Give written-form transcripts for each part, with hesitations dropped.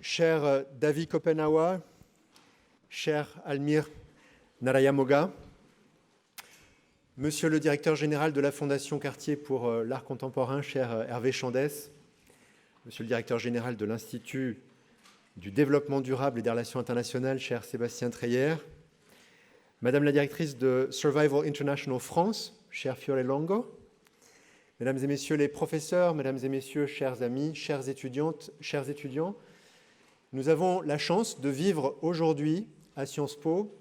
Cher David Kopenawa, cher Almir Narayamoga, Monsieur le directeur général de la Fondation Cartier pour l'art contemporain, cher Hervé Chandès, Monsieur le directeur général de l'Institut du développement durable et des relations internationales, cher Sébastien Treyer, Madame la directrice de Survival International France, cher Fiore Longo, Mesdames et Messieurs les professeurs, Mesdames et Messieurs, chers amis, chères étudiantes, chers étudiants, nous avons la chance de vivre aujourd'hui à Sciences Po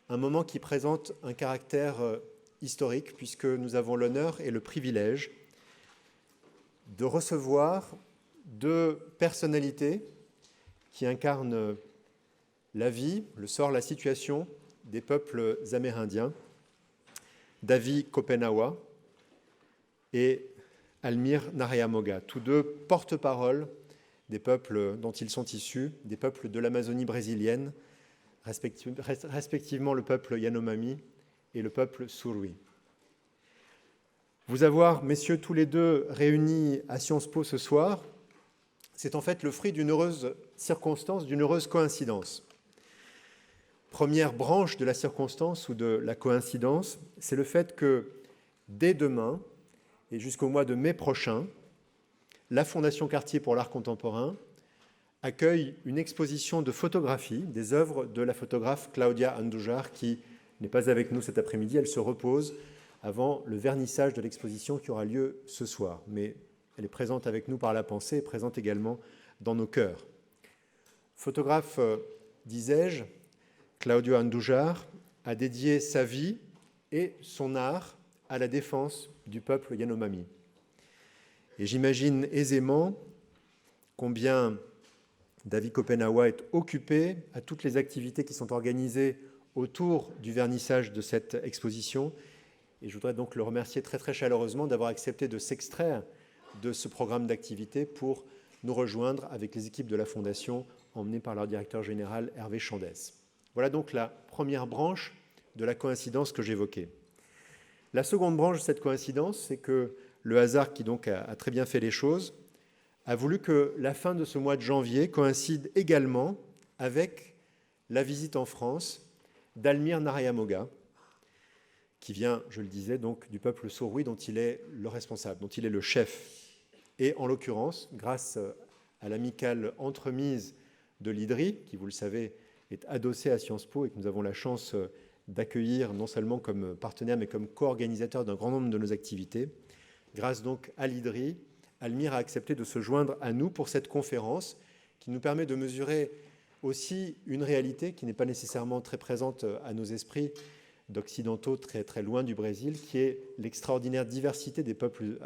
un moment qui présente un caractère historique puisque nous avons l'honneur et le privilège de recevoir deux personnalités qui incarnent la vie, le sort, la situation des peuples amérindiens, David Kopenawa et Almir Narayamoga, tous deux porte-parole des peuples dont ils sont issus, des peuples de l'Amazonie brésilienne, respectivement le peuple Yanomami et le peuple Surui. Vous avoir, messieurs, tous les deux réunis à Sciences Po ce soir, c'est en fait le fruit d'une heureuse circonstance, d'une heureuse coïncidence. Première branche de la circonstance ou de la coïncidence, c'est le fait que dès demain et jusqu'au mois de mai prochain, la Fondation Cartier pour l'art contemporain accueille une exposition de photographie des œuvres de la photographe Claudia Andujar qui n'est pas avec nous cet après-midi, elle se repose avant le vernissage de l'exposition qui aura lieu ce soir. Mais elle est présente avec nous par la pensée et présente également dans nos cœurs. Photographe, disais-je, Claudia Andujar a dédié sa vie et son art à la défense du peuple Yanomami. Et j'imagine aisément combien David Kopenawa est occupé à toutes les activités qui sont organisées autour du vernissage de cette exposition. Et je voudrais donc le remercier très très chaleureusement d'avoir accepté de s'extraire de ce programme d'activité pour nous rejoindre avec les équipes de la Fondation emmenées par leur directeur général Hervé Chandès. Voilà donc la première branche de la coïncidence que j'évoquais. La seconde branche de cette coïncidence, c'est que le hasard qui donc a très bien fait les choses, a voulu que la fin de ce mois de janvier coïncide également avec la visite en France d'Almir Narayamoga, qui vient, je le disais, donc du peuple Surui dont il est le responsable, dont il est le chef. Et en l'occurrence, grâce à l'amicale entremise de l'IDRI, qui, vous le savez, est adossée à Sciences Po et que nous avons la chance d'accueillir non seulement comme partenaire, mais comme co-organisateur d'un grand nombre de nos activités. Grâce donc à l'IDRI, Almir a accepté de se joindre à nous pour cette conférence qui nous permet de mesurer aussi une réalité qui n'est pas nécessairement très présente à nos esprits d'occidentaux très, très loin du Brésil, qui est l'extraordinaire diversité des peuples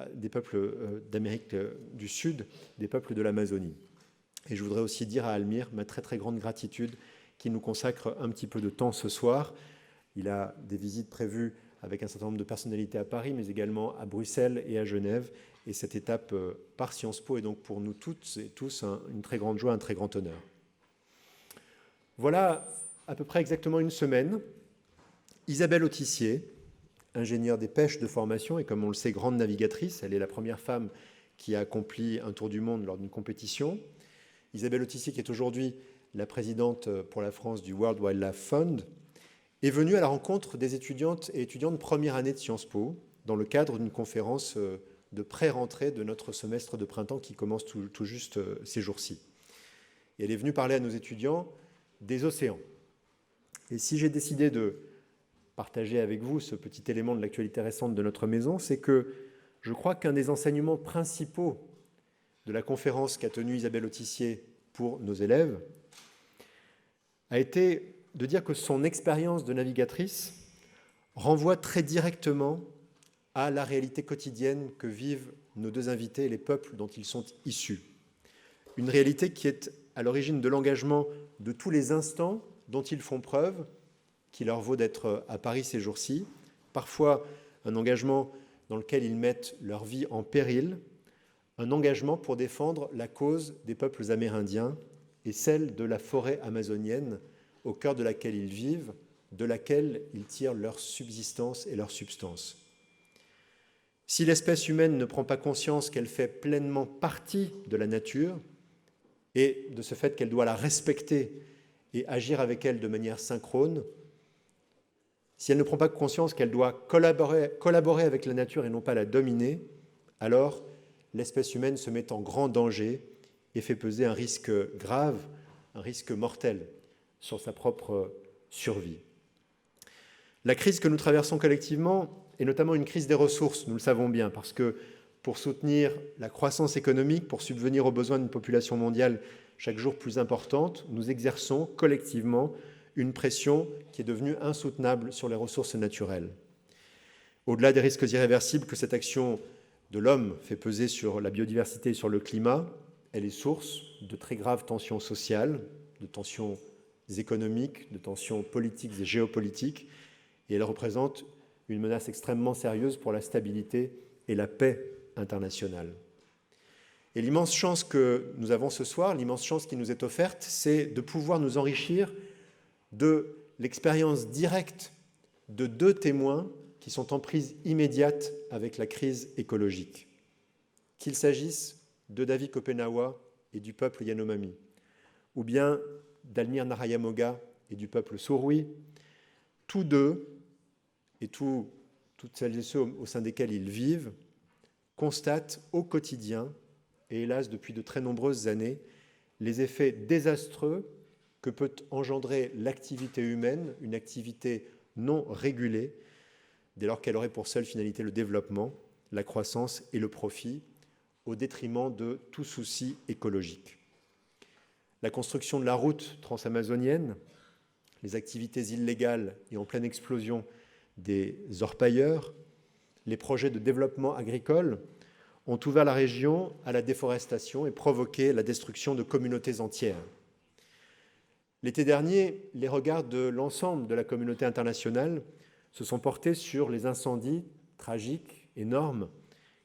d'Amérique du Sud, des peuples de l'Amazonie. Et je voudrais aussi dire à Almir ma très très grande gratitude qu'il nous consacre un petit peu de temps ce soir. Il a des visites prévues avec un certain nombre de personnalités à Paris, mais également à Bruxelles et à Genève. Et cette étape par Sciences Po est donc pour nous toutes et tous une très grande joie, un très grand honneur. Voilà à peu près exactement une semaine. Isabelle Autissier, ingénieure des pêches de formation et comme on le sait, grande navigatrice, elle est la première femme qui a accompli un tour du monde lors d'une compétition. Isabelle Autissier, qui est aujourd'hui la présidente pour la France du World Wildlife Fund, est venue à la rencontre des étudiantes et étudiants de première année de Sciences Po dans le cadre d'une conférence de pré-rentrée de notre semestre de printemps qui commence tout juste ces jours-ci. Et elle est venue parler à nos étudiants des océans. Et si j'ai décidé de partager avec vous ce petit élément de l'actualité récente de notre maison, c'est que je crois qu'un des enseignements principaux de la conférence qu'a tenue Isabelle Autissier pour nos élèves a été de dire que son expérience de navigatrice renvoie très directement à la réalité quotidienne que vivent nos deux invités et les peuples dont ils sont issus. Une réalité qui est à l'origine de l'engagement de tous les instants dont ils font preuve, qui leur vaut d'être à Paris ces jours-ci, parfois un engagement dans lequel ils mettent leur vie en péril, un engagement pour défendre la cause des peuples amérindiens et celle de la forêt amazonienne au cœur de laquelle ils vivent, de laquelle ils tirent leur subsistance et leur substance. Si l'espèce humaine ne prend pas conscience qu'elle fait pleinement partie de la nature et de ce fait qu'elle doit la respecter et agir avec elle de manière synchrone, si elle ne prend pas conscience qu'elle doit collaborer avec la nature et non pas la dominer, alors l'espèce humaine se met en grand danger et fait peser un risque grave, un risque mortel sur sa propre survie. La crise que nous traversons collectivement est notamment une crise des ressources, nous le savons bien, parce que pour soutenir la croissance économique, pour subvenir aux besoins d'une population mondiale chaque jour plus importante, nous exerçons collectivement une pression qui est devenue insoutenable sur les ressources naturelles. Au-delà des risques irréversibles que cette action de l'homme fait peser sur la biodiversité et sur le climat, elle est source de très graves tensions sociales, de tensions économiques, de tensions politiques et géopolitiques, et elle représente une menace extrêmement sérieuse pour la stabilité et la paix internationale. Et l'immense chance que nous avons ce soir, l'immense chance qui nous est offerte, c'est de pouvoir nous enrichir de l'expérience directe de deux témoins qui sont en prise immédiate avec la crise écologique. Qu'il s'agisse de David Kopenawa et du peuple Yanomami, ou bien d'Almir Narayamoga et du peuple Surui, tous deux, et toutes celles et ceux au sein desquels ils vivent, constatent au quotidien, et hélas depuis de très nombreuses années, les effets désastreux que peut engendrer l'activité humaine, une activité non régulée, dès lors qu'elle aurait pour seule finalité le développement, la croissance et le profit, au détriment de tout souci écologique. La construction de la route transamazonienne, les activités illégales et en pleine explosion des orpailleurs, les projets de développement agricole ont ouvert la région à la déforestation et provoqué la destruction de communautés entières. L'été dernier, les regards de l'ensemble de la communauté internationale se sont portés sur les incendies tragiques, énormes,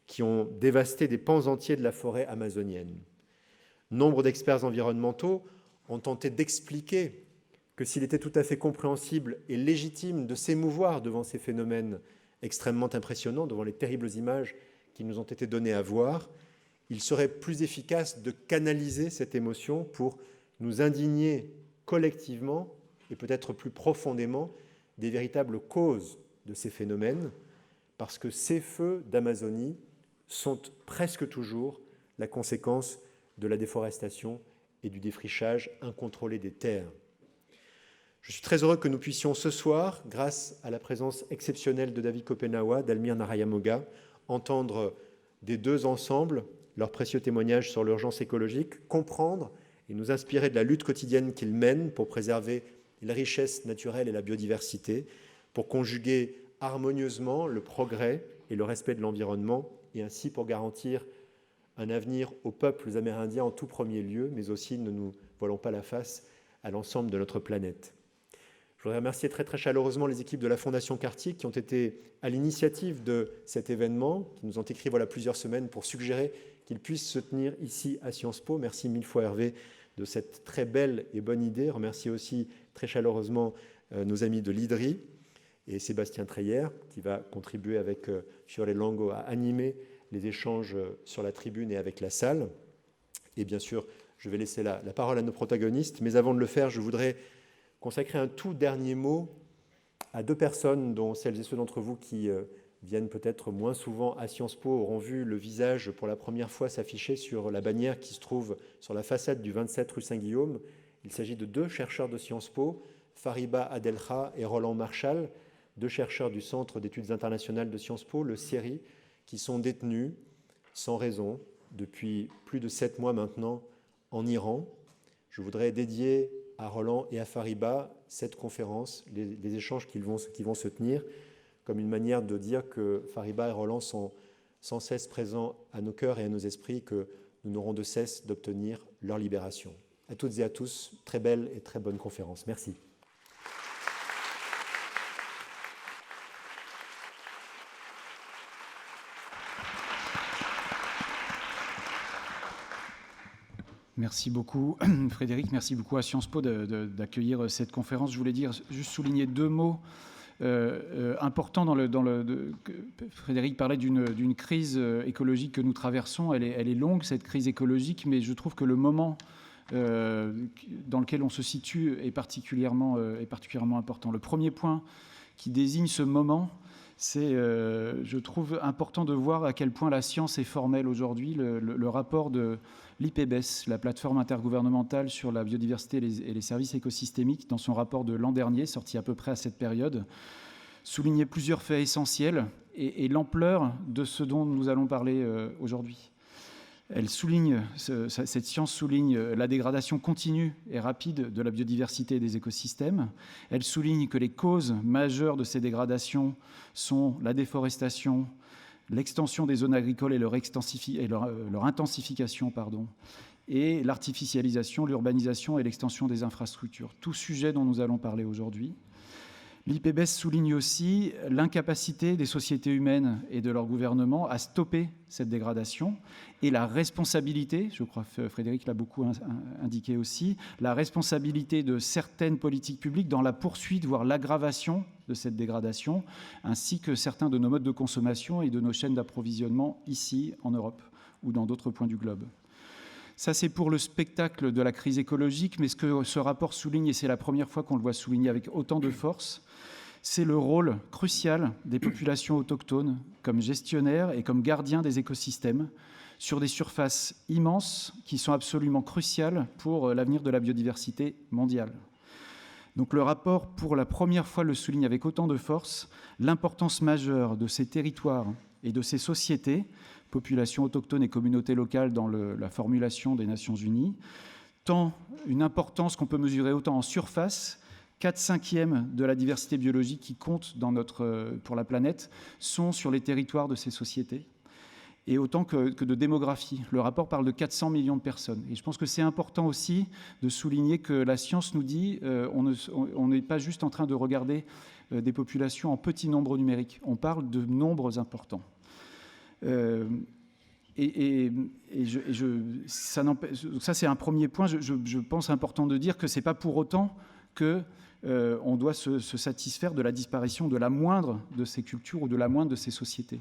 qui ont dévasté des pans entiers de la forêt amazonienne. Nombre d'experts environnementaux ont tenté d'expliquer que s'il était tout à fait compréhensible et légitime de s'émouvoir devant ces phénomènes extrêmement impressionnants, devant les terribles images qui nous ont été données à voir, il serait plus efficace de canaliser cette émotion pour nous indigner collectivement et peut-être plus profondément des véritables causes de ces phénomènes, parce que ces feux d'Amazonie sont presque toujours la conséquence de la déforestation et du défrichage incontrôlé des terres. Je suis très heureux que nous puissions ce soir, grâce à la présence exceptionnelle de David Kopenawa, d'Almir Narayamoga, entendre des deux ensemble leurs précieux témoignages sur l'urgence écologique, comprendre et nous inspirer de la lutte quotidienne qu'ils mènent pour préserver la richesse naturelle et la biodiversité, pour conjuguer harmonieusement le progrès et le respect de l'environnement, et ainsi pour garantir un avenir aux peuples amérindiens en tout premier lieu, mais aussi, ne nous voilons pas la face, à l'ensemble de notre planète. Je voudrais remercier très très chaleureusement les équipes de la Fondation Cartier qui ont été à l'initiative de cet événement, qui nous ont écrit voilà plusieurs semaines pour suggérer qu'il puisse se tenir ici à Sciences Po. Merci mille fois Hervé de cette très belle et bonne idée. Remercier aussi très chaleureusement nos amis de l'IDRI et Sébastien Treyer qui va contribuer avec Fiore Longo à animer les échanges sur la tribune et avec la salle. Et bien sûr, je vais laisser la parole à nos protagonistes, mais avant de le faire, je voudrais consacrer un tout dernier mot à deux personnes dont celles et ceux d'entre vous qui viennent peut-être moins souvent à Sciences Po auront vu le visage pour la première fois s'afficher sur la bannière qui se trouve sur la façade du 27 rue Saint-Guillaume. Il s'agit de deux chercheurs de Sciences Po, Fariba Adelkha et Roland Marchal, deux chercheurs du Centre d'études internationales de Sciences Po, le CERI, qui sont détenus sans raison depuis plus de 7 mois maintenant en Iran. Je voudrais dédier à Roland et à Fariba cette conférence, les échanges qui vont se tenir, comme une manière de dire que Fariba et Roland sont sans cesse présents à nos cœurs et à nos esprits, que nous n'aurons de cesse d'obtenir leur libération. À toutes et à tous, très belle et très bonne conférence. Merci. Merci beaucoup Frédéric, merci beaucoup à Sciences Po d'accueillir cette conférence. Je voulais juste souligner deux mots important Frédéric parlait d'une crise écologique que nous traversons. Elle est longue, cette crise écologique, mais je trouve que le moment dans lequel on se situe est particulièrement important. Le premier point qui désigne ce moment, c'est, je trouve important de voir à quel point la science est formelle aujourd'hui. Le rapport de l'IPBES, la plateforme intergouvernementale sur la biodiversité et les services écosystémiques, dans son rapport de l'an dernier, sorti à peu près à cette période, soulignait plusieurs faits essentiels et l'ampleur de ce dont nous allons parler aujourd'hui. Cette science souligne la dégradation continue et rapide de la biodiversité et des écosystèmes. Elle souligne que les causes majeures de ces dégradations sont la déforestation, l'extension des zones agricoles et leur intensification, et l'artificialisation, l'urbanisation et l'extension des infrastructures. Tout sujet dont nous allons parler aujourd'hui. L'IPBES souligne aussi l'incapacité des sociétés humaines et de leur gouvernement à stopper cette dégradation et la responsabilité, je crois que Frédéric l'a beaucoup indiqué aussi, la responsabilité de certaines politiques publiques dans la poursuite, voire l'aggravation de cette dégradation, ainsi que certains de nos modes de consommation et de nos chaînes d'approvisionnement ici en Europe ou dans d'autres points du globe. Ça, c'est pour le spectacle de la crise écologique, mais ce que ce rapport souligne, et c'est la première fois qu'on le voit souligner avec autant de force, c'est le rôle crucial des populations autochtones comme gestionnaires et comme gardiens des écosystèmes sur des surfaces immenses qui sont absolument cruciales pour l'avenir de la biodiversité mondiale. Donc le rapport, pour la première fois, le souligne avec autant de force, l'importance majeure de ces territoires et de ces sociétés, populations autochtones et communautés locales dans la formulation des Nations Unies, tant une importance qu'on peut mesurer autant en surface, 4/5 de la diversité biologique qui compte pour la planète sont sur les territoires de ces sociétés, et autant que de démographie. Le rapport parle de 400 millions de personnes. Et je pense que c'est important aussi de souligner que la science nous dit on n'est pas juste en train de regarder des populations en petit nombre numérique, on parle de nombres importants. Ça, c'est un premier point. Je pense important de dire que ce n'est pas pour autant qu'on doit se satisfaire de la disparition de la moindre de ces cultures ou de la moindre de ces sociétés.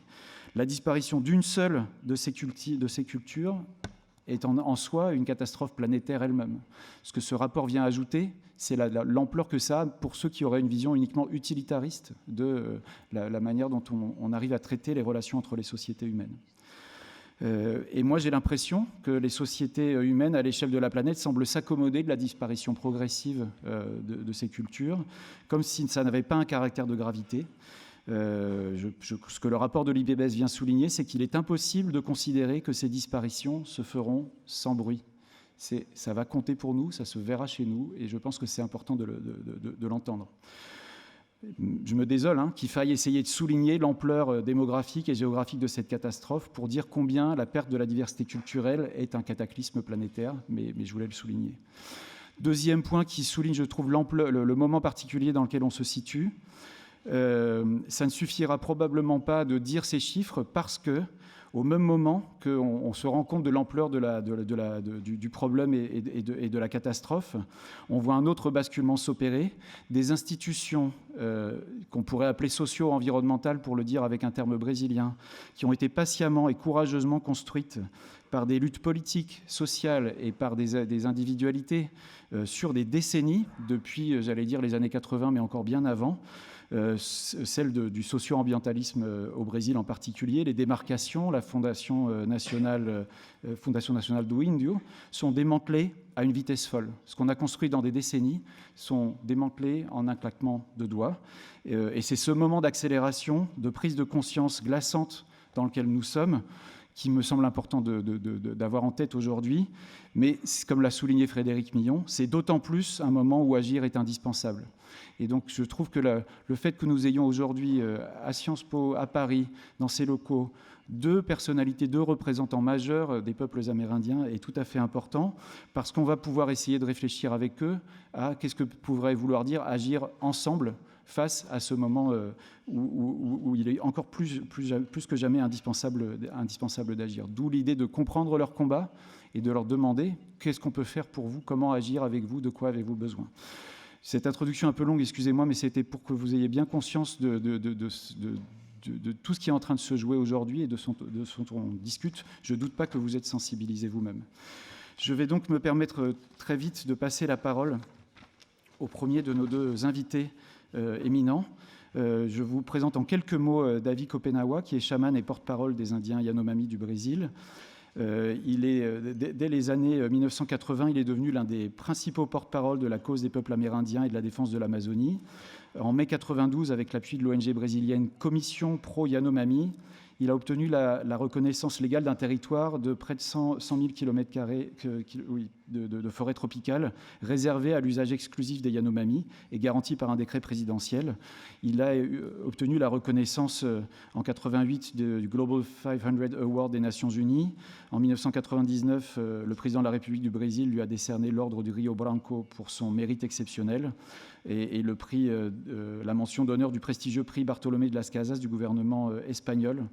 La disparition d'une seule de ces cultures est en soi une catastrophe planétaire elle-même. Ce que ce rapport vient ajouter, c'est l'ampleur que ça a pour ceux qui auraient une vision uniquement utilitariste de la manière dont on arrive à traiter les relations entre les sociétés humaines. Et moi, j'ai l'impression que les sociétés humaines à l'échelle de la planète semblent s'accommoder de la disparition progressive de ces cultures, comme si ça n'avait pas un caractère de gravité. Ce que le rapport de l'IPBES vient souligner, c'est qu'il est impossible de considérer que ces disparitions se feront sans bruit. Ça va compter pour nous, ça se verra chez nous, et je pense que c'est important de l'entendre. Je me désole qu'il faille essayer de souligner l'ampleur démographique et géographique de cette catastrophe pour dire combien la perte de la diversité culturelle est un cataclysme planétaire, mais je voulais le souligner. Deuxième point qui souligne, je trouve, le moment particulier dans lequel on se situe. Ça ne suffira probablement pas de dire ces chiffres parce que, au même moment qu'on se rend compte de l'ampleur du problème et de la catastrophe, on voit un autre basculement s'opérer. Des institutions qu'on pourrait appeler socio-environnementales, pour le dire avec un terme brésilien, qui ont été patiemment et courageusement construites par des luttes politiques, sociales et par des individualités sur des décennies, depuis, j'allais dire, les années 80, mais encore bien avant, celle du socio-ambientalisme au Brésil en particulier, les démarcations, la Fondation nationale do Índio, sont démantelées à une vitesse folle. Ce qu'on a construit dans des décennies sont démantelés en un claquement de doigts. Et c'est ce moment d'accélération, de prise de conscience glaçante dans lequel nous sommes, qui me semble important d'avoir en tête aujourd'hui. Mais comme l'a souligné Frédéric Millon, c'est d'autant plus un moment où agir est indispensable. Et donc je trouve que le fait que nous ayons aujourd'hui à Sciences Po, à Paris, dans ces locaux, deux personnalités, deux représentants majeurs des peuples amérindiens est tout à fait important, parce qu'on va pouvoir essayer de réfléchir avec eux à qu'est-ce que pourrait vouloir dire agir ensemble face à ce moment où il est encore plus que jamais indispensable d'agir. D'où l'idée de comprendre leur combat et de leur demander qu'est-ce qu'on peut faire pour vous, comment agir avec vous, de quoi avez-vous besoin. Cette introduction un peu longue, excusez-moi, mais c'était pour que vous ayez bien conscience de tout ce qui est en train de se jouer aujourd'hui et de ce dont on discute. Je ne doute pas que vous êtes sensibilisés vous-même. Je vais donc me permettre très vite de passer la parole au premier de nos deux invités éminents. Je vous présente en quelques mots Davi Kopenawa, qui est chaman et porte-parole des Indiens Yanomami du Brésil. Dès les années 1980, il est devenu l'un des principaux porte-parole de la cause des peuples amérindiens et de la défense de l'Amazonie. En mai 92, avec l'appui de l'ONG brésilienne Commission Pro Yanomami, il a obtenu la reconnaissance légale d'un territoire de près de 100 000 km² de forêt tropicale, réservé à l'usage exclusif des Yanomami et garanti par un décret présidentiel. Il a obtenu la reconnaissance en 88 du Global 500 Award des Nations Unies. En 1999, le président de la République du Brésil lui a décerné l'ordre du Rio Branco pour son mérite exceptionnel et le prix, la mention d'honneur du prestigieux prix Bartolomé de las Casas du gouvernement espagnol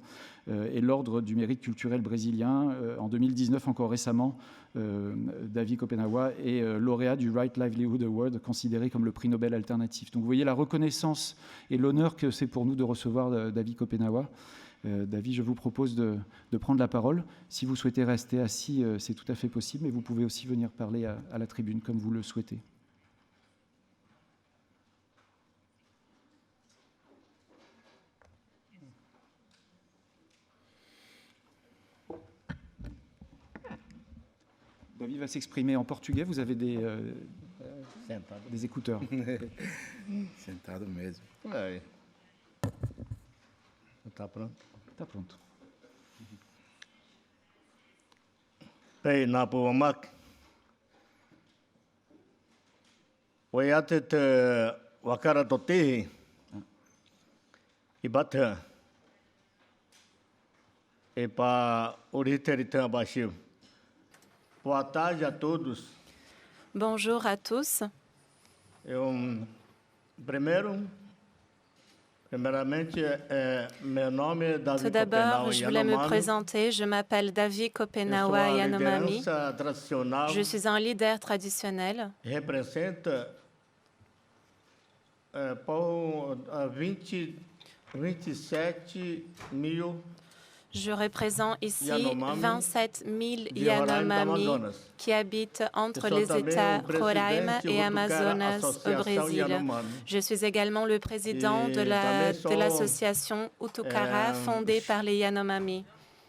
et l'ordre du mérite culturel brésilien. En 2019, encore récemment, Davi Kopenawa est lauréat du Right Livelihood Award, considéré comme le prix Nobel alternatif. Donc vous voyez la reconnaissance et l'honneur que c'est pour nous de recevoir Davi Kopenawa. Davi, je vous propose de prendre la parole. Si vous souhaitez rester assis, c'est tout à fait possible, mais vous pouvez aussi venir parler à la tribune comme vous le souhaitez. Davi va s'exprimer en portugais. Vous avez des écouteurs. Sentado mesmo. Tá pronto? Tá pronto. Pei na puamak. Oiate te wakara totihi. Ibata. E pa oriteritã abaixo. Boa tarde a todos. Bonjour à tous. Tout d'abord, je voulais me présenter. Je m'appelle Davi Kopenawa Yanomami. Je suis un leader traditionnel. Represente pour 27.000. Je représente ici 27 000 Yanomami qui habitent entre les États Roraima et Amazonas au Brésil. Je suis également le président de l'association Utukara fondée par les Yanomami.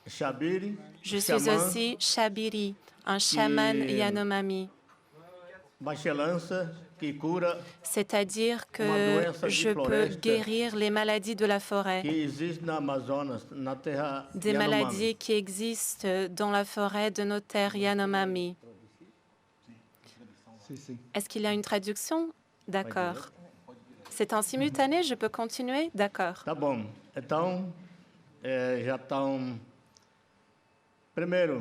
Je suis aussi Chabiri, un chaman Yanomami. C'est-à-dire que je peux guérir les maladies de la forêt, des maladies qui existent dans la forêt de nos terres Yanomami. Est-ce qu'il y a une traduction? D'accord. C'est en simultané, je peux continuer? D'accord. Tá bom. Então, já estão... Primeiro,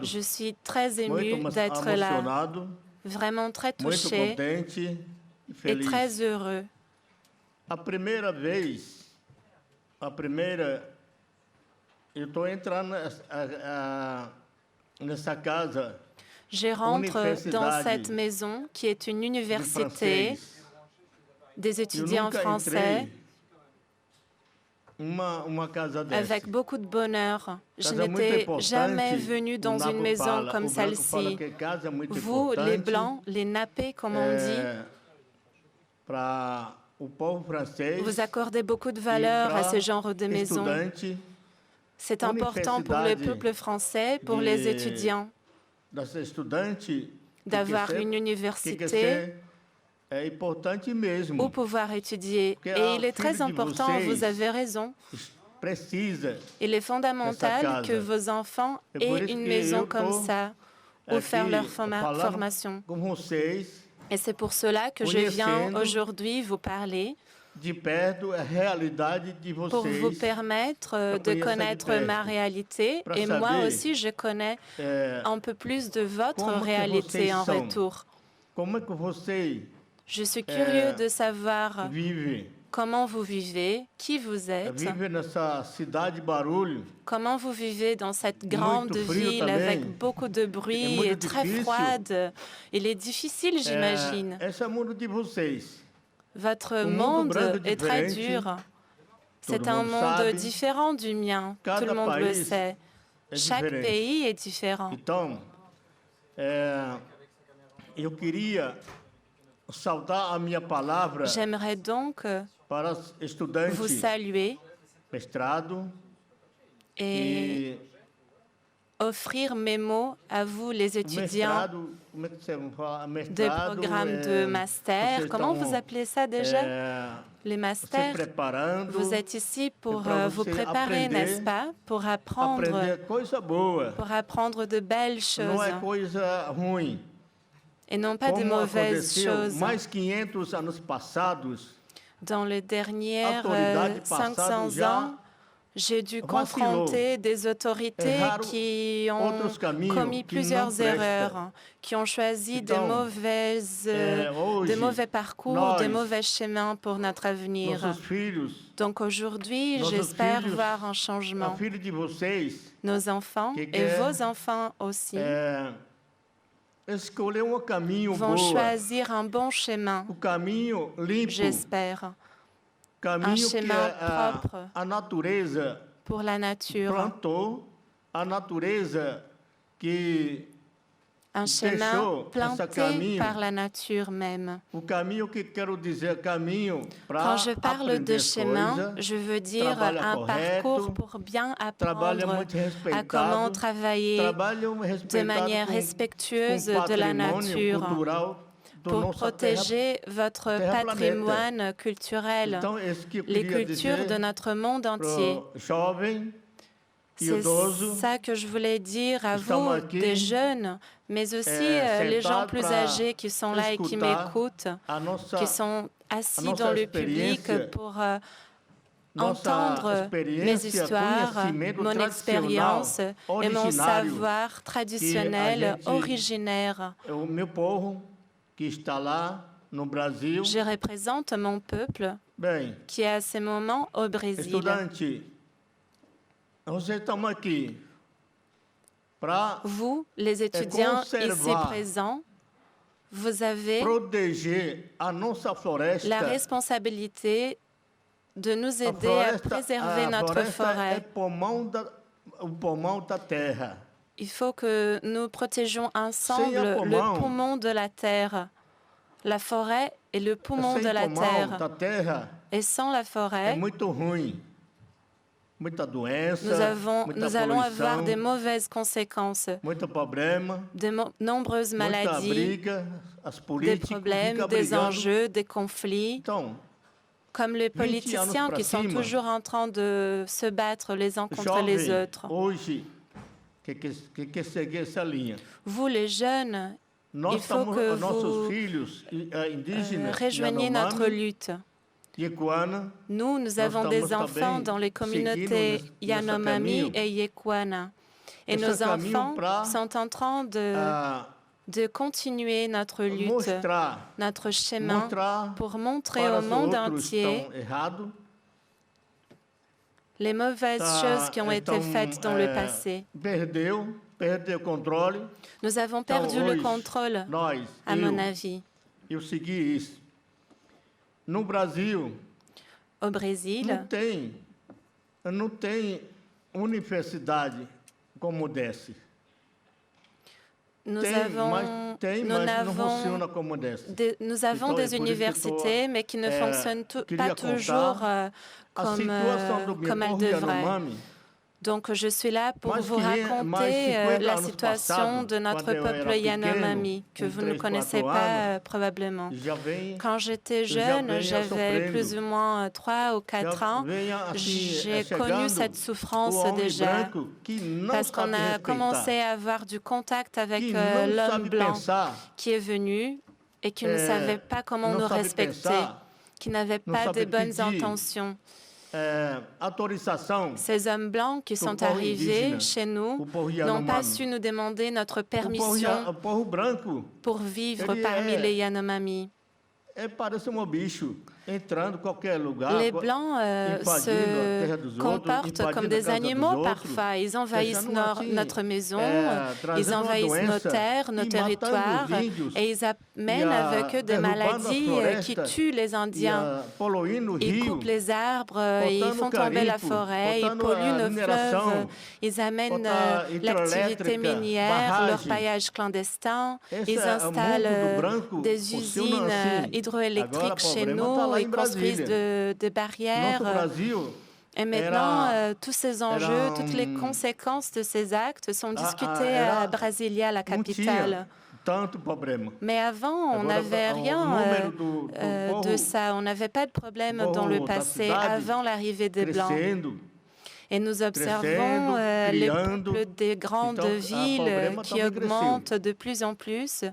je suis très ému d'être là, vraiment très touché et très heureux. Je rentre dans cette maison qui est une université des étudiants français. Avec beaucoup de bonheur. Je n'étais jamais venu dans une maison comme celle-ci. Vous, les Blancs, les nappés, comme on dit, vous accordez beaucoup de valeur à ce genre de maison. C'est important pour le peuple français, pour les étudiants, d'avoir une université ou pouvoir étudier. Et il est très important, vous avez raison, il est fondamental que vos enfants aient une maison comme ça, ou faire leur formation. Et c'est pour cela que je viens aujourd'hui vous parler, pour vous permettre de connaître ma réalité. Et moi aussi, je connais un peu plus de votre réalité en retour. Je suis curieux de savoir vive, comment vous vivez, qui vous êtes, vive nessa cidade de barulho. comment vous vivez dans cette grande Muito frio ville também. avec beaucoup de bruit muito et très difícil. froide. Il est difficile, j'imagine. Esse é o mundo de vocês. Votre mundo monde branco est très diferente. dur. C'est Todo un mundo monde sabe. différent du mien. Tout Cada le monde le país sait. é Chaque diferente. pays est différent. Então, eu queria saudar a minha palavra J'aimerais donc para os estudantes vous saluer mestrado et e offrir mes mots à vous, les o étudiants mestrado, como é que você fala? de Mestrado, programme de master. vocês Comment estão, vous appelez ça déjà? Les se masters. preparando, Vous êtes ici pour para vous você préparer, aprender, n'est-ce pas? Pour apprendre aprender coisa boa, de belles não choses é coisa ruim. et non pas de Como mauvaises aconteceu choses. mais 500 anos passados, Dans les derniers autoridade 500 passado já ans, j'ai dû vacilou. confronter des autorités Erraram qui ont outros caminhos commis que plusieurs não prestam. erreurs, qui ont choisi de Então, hoje, mauvais parcours, nós, de mauvais chemins pour notre avenir. nossos filhos, Donc aujourd'hui, nossos j'espère filhos, voir un a changement. filha de vocês, Nos enfants que et quer, vos enfants aussi escolher um caminho vont bom, choisir un bon chemin, o caminho limpo, j'espère, caminho que chemin propre. a natureza pour la nature. plantou, a natureza que Un chemin deixou esse planté caminho, par la nature même. o caminho que quero dizer caminho para Quand je parle de aprender chemin, coisa, je veux dire trabalha un correto, parcours pour bien trabalha apprendre muito à comment respeitado, travailler trabalham de respeitado manière com respectueuse com de la patrimônio nature cultural do pour nossa protéger votre terra patrimoine culturel, Então, esse que eu les queria cultures dizer de notre monde entier. pro jovem e C'est idoso, ça que je voulais dire à Estamos vous, aqui, des jeunes, mais aussi les gens sentados plus para âgés qui sont là et qui escutar m'écoutent, a nossa, qui sont assis nossa dans le public experiência, pour nossa entendre mes experiência, histoires, conhecimento mon tradicional, expérience et mon originário, savoir traditionnel, gente- originaire. o meu povo que está lá no Brasil. Je représente mon peuple Bem, qui est à ce moment au Brésil. estudante, nós estamos aqui para Vous, les étudiants ici conservar, présents, vous avez proteger a nossa floresta. la responsabilité de nous A aider à floresta- préserver a notre floresta é forêt. o pulmão da terra. Il faut que nous protégions ensemble Sem a le pulmão, poumon de la terre. La forêt est le poumon Sem de la pulmão terre. da terra Et sans la é forêt, muito ruim. Muita doença, muita nous allons avoir poluição, des mauvaises conséquences, muito problema, de nombreuses muita maladies, briga, as des políticos problèmes, ficam des brigando. enjeux, des conflits, Então, comme les 20 anos politiciens pra qui sont cima, toujours en train de se battre les uns contre les jovem, autres. hoje, que seguir essa linha. Vous, les jeunes, Nós il faut que nossos vous filhos indígenas, rejoigniez notre Yanomami, lutte. Yekuana, Nous avons des estamos enfants também dans les communautés seguindo nesse Yanomami caminho. et Yekuana. Et Esse nos caminho enfants pra, sont en train de continuer notre lutte, mostrar, notre chemin, mostrar pour montrer para au os monde outros entier estão errado, les mauvaises choses qui ont été faites dans le passé. Perdeu o controle. Nous avons Então, perdu le hoje, contrôle, nós, à mon avis. eu segui isso. No Brasil, Au Brésil, não tem universidade como desse. nous Tem, avons, mas nous não n'avons funciona como desse. nous avons Então, des é por isso que universités, mais qui ne fonctionnent queria pas toujours A situação do meu comme elles povo devraient. Yanomami, Donc, je suis là pour Mais vous mais raconter 50 la anos situation passado, de notre quando eu era peuple pequeno, Yanomami, que com vous ne 3, connaissez 4 pas anos, probablement. já vem, Quand j'étais já jeune, venha j'avais sofrendo. plus ou moins 3 ou 4 ans. venha assim, J'ai chegando connu cette o souffrance homem déjà, branco que não parce qu'on sabe a respeitar, commencé à avoir du contact avec que não l'homme sabe blanc pensar, qui est venu et qui ne savait pas comment não nous sabe respecter, pensar, qui n'avait não pas sabe de bonnes pedir. intentions. Autorização. Ces hommes blancs qui sont povo arrivés indígena, chez nous o povo n'ont pas Yanomami. su nous demander notre O permission povo branco pour vivre Ele parmi é- les Yanomami. Les Blancs se comportent comme des animaux parfois. Ils envahissent notre maison, ils envahissent nos terres, nos territoires, et ils amènent avec eux des maladies qui tuent les Indiens. Ils coupent les arbres, ils font tomber la forêt, ils polluent nos fleuves, ils amènent l'activité minière, leur paillage clandestin, ils installent des usines hydroélectriques chez nous, ils construisent des barrières. Et maintenant, tous ces enjeux, toutes les conséquences de ces actes sont discutés à Brasilia, la capitale. Mais avant, on n'avait rien de ça. On n'avait pas de problème dans le passé, avant l'arrivée des Blancs. Et nous observons les peuples des grandes villes qui augmentent de plus en plus.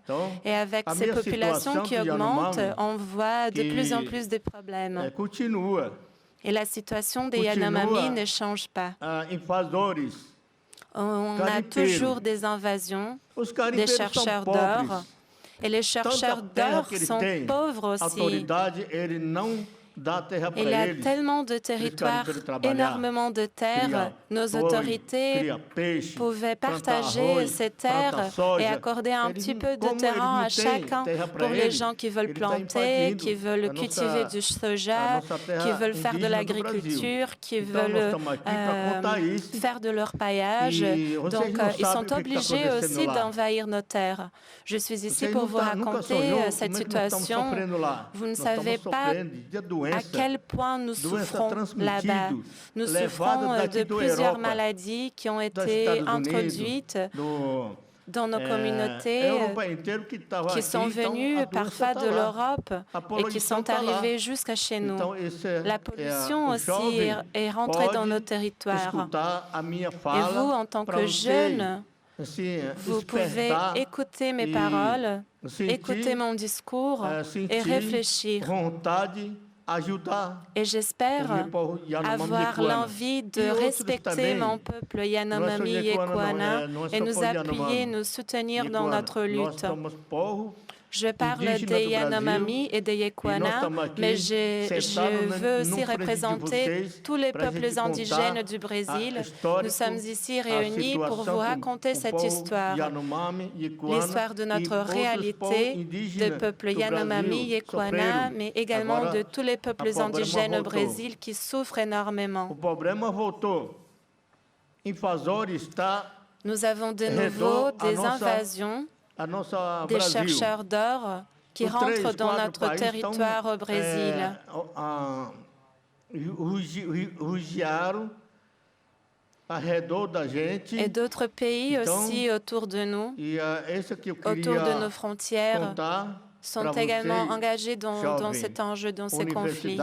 Et avec ces populations qui augmentent, on voit de plus en plus de problèmes. Et la situation des Yanomami ne change pas. On a toujours des invasions, des chercheurs d'or. Et les chercheurs d'or sont pauvres aussi. Il y a tellement de territoires, énormément de terres. Nos autorités pouvaient partager ces terres et accorder un petit peu de terrain à chacun pour les gens qui veulent planter, qui veulent cultiver du soja, qui veulent faire de l'agriculture, qui veulent faire de leur paillage. Donc, ils sont obligés aussi d'envahir nos terres. Je suis ici pour vous raconter cette situation. Vous ne savez pas à quel point nous souffrons là-bas. Nous souffrons de plusieurs maladies qui ont été introduites dans nos communautés, qui sont venues parfois de l'Europe et qui sont arrivées jusqu'à chez nous. La pollution aussi est rentrée dans nos territoires. Et vous, en tant que jeunes, vous pouvez écouter mes paroles, écouter mon discours et réfléchir. Et j'espère avoir l'envie de respecter mon peuple Yanomami Yekuana et nous appuyer, nous soutenir dans notre lutte. Je parle des Yanomami et des Yekuana, mais je veux aussi représenter tous les peuples indigènes du Brésil. Nous sommes ici réunis pour vous raconter cette histoire, l'histoire de notre réalité, des peuples Yanomami, Yekuana, mais également de tous les peuples indigènes au Brésil qui souffrent énormément. Nous avons de nouveau des invasions, des chercheurs d'or qui rentrent dans notre territoire au Brésil. Et d'autres pays aussi autour de nous, autour de nos frontières, sont également engagés dans cet enjeu, dans ces conflits.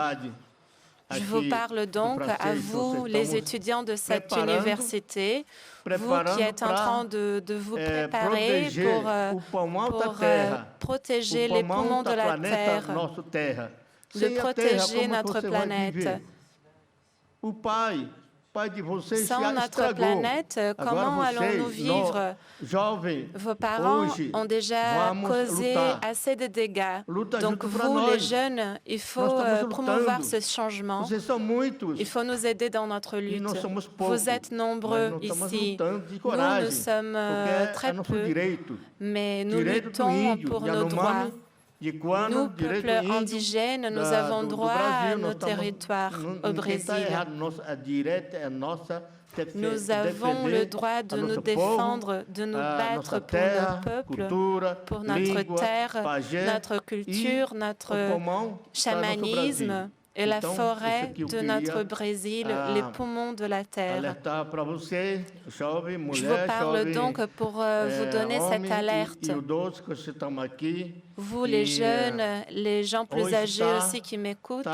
Je vous parle donc à vous, les étudiants de cette université, vous qui êtes en train de vous préparer pour protéger les poumons de la Terre, de protéger notre planète. Sans notre planète, comment allons-nous vivre? Vos parents ont déjà causé assez de dégâts. Donc vous, les jeunes, il faut promouvoir ce changement. Il faut nous aider dans notre lutte. Vous êtes nombreux ici. Nous sommes très peu, mais nous luttons pour nos droits. Nous, peuples indigènes, nous avons droit à nos territoires au Brésil. Nous avons le droit de nous défendre, de nous battre pour nos peuples, pour notre terre, notre culture, notre chamanisme et la forêt de notre Brésil, les poumons de la terre. Je vous parle donc pour vous donner cette alerte. Vous, les jeunes, les gens plus âgés aussi qui m'écoutent,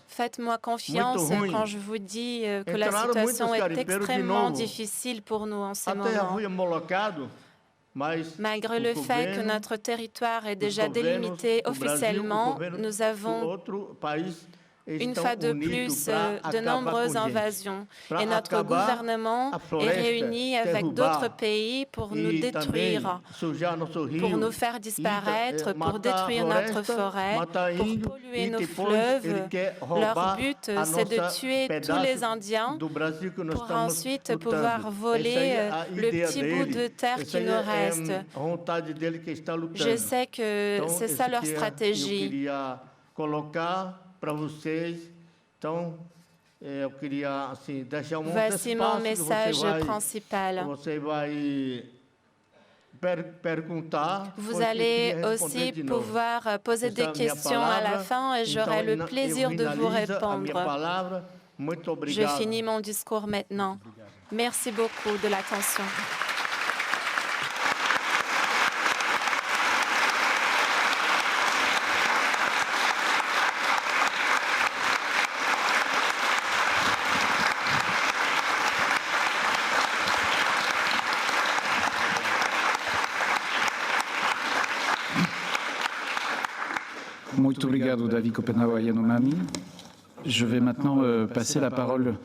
faites-moi confiance quand je vous dis que la situation est extrêmement difficile pour nous en ce moment. Malgré le fait que notre territoire est déjà délimité officiellement, nous avons une fois de plus de nombreuses invasions et notre gouvernement est réuni avec d'autres pays pour nous détruire, pour nous faire disparaître, pour détruire notre forêt, pour polluer nos fleuves. Leur but, c'est de tuer tous les Indiens pour ensuite pouvoir voler le petit bout de terre qui nous reste. Je sais que c'est ça leur stratégie. Voici mon message principal. Vous allez aussi pouvoir poser des questions à la fin et j'aurai le plaisir de vous répondre. Je finis mon discours maintenant. Merci beaucoup de l'attention. Muito obrigado, Davi Kopenawa Yanomami. Je vais maintenant passer la parole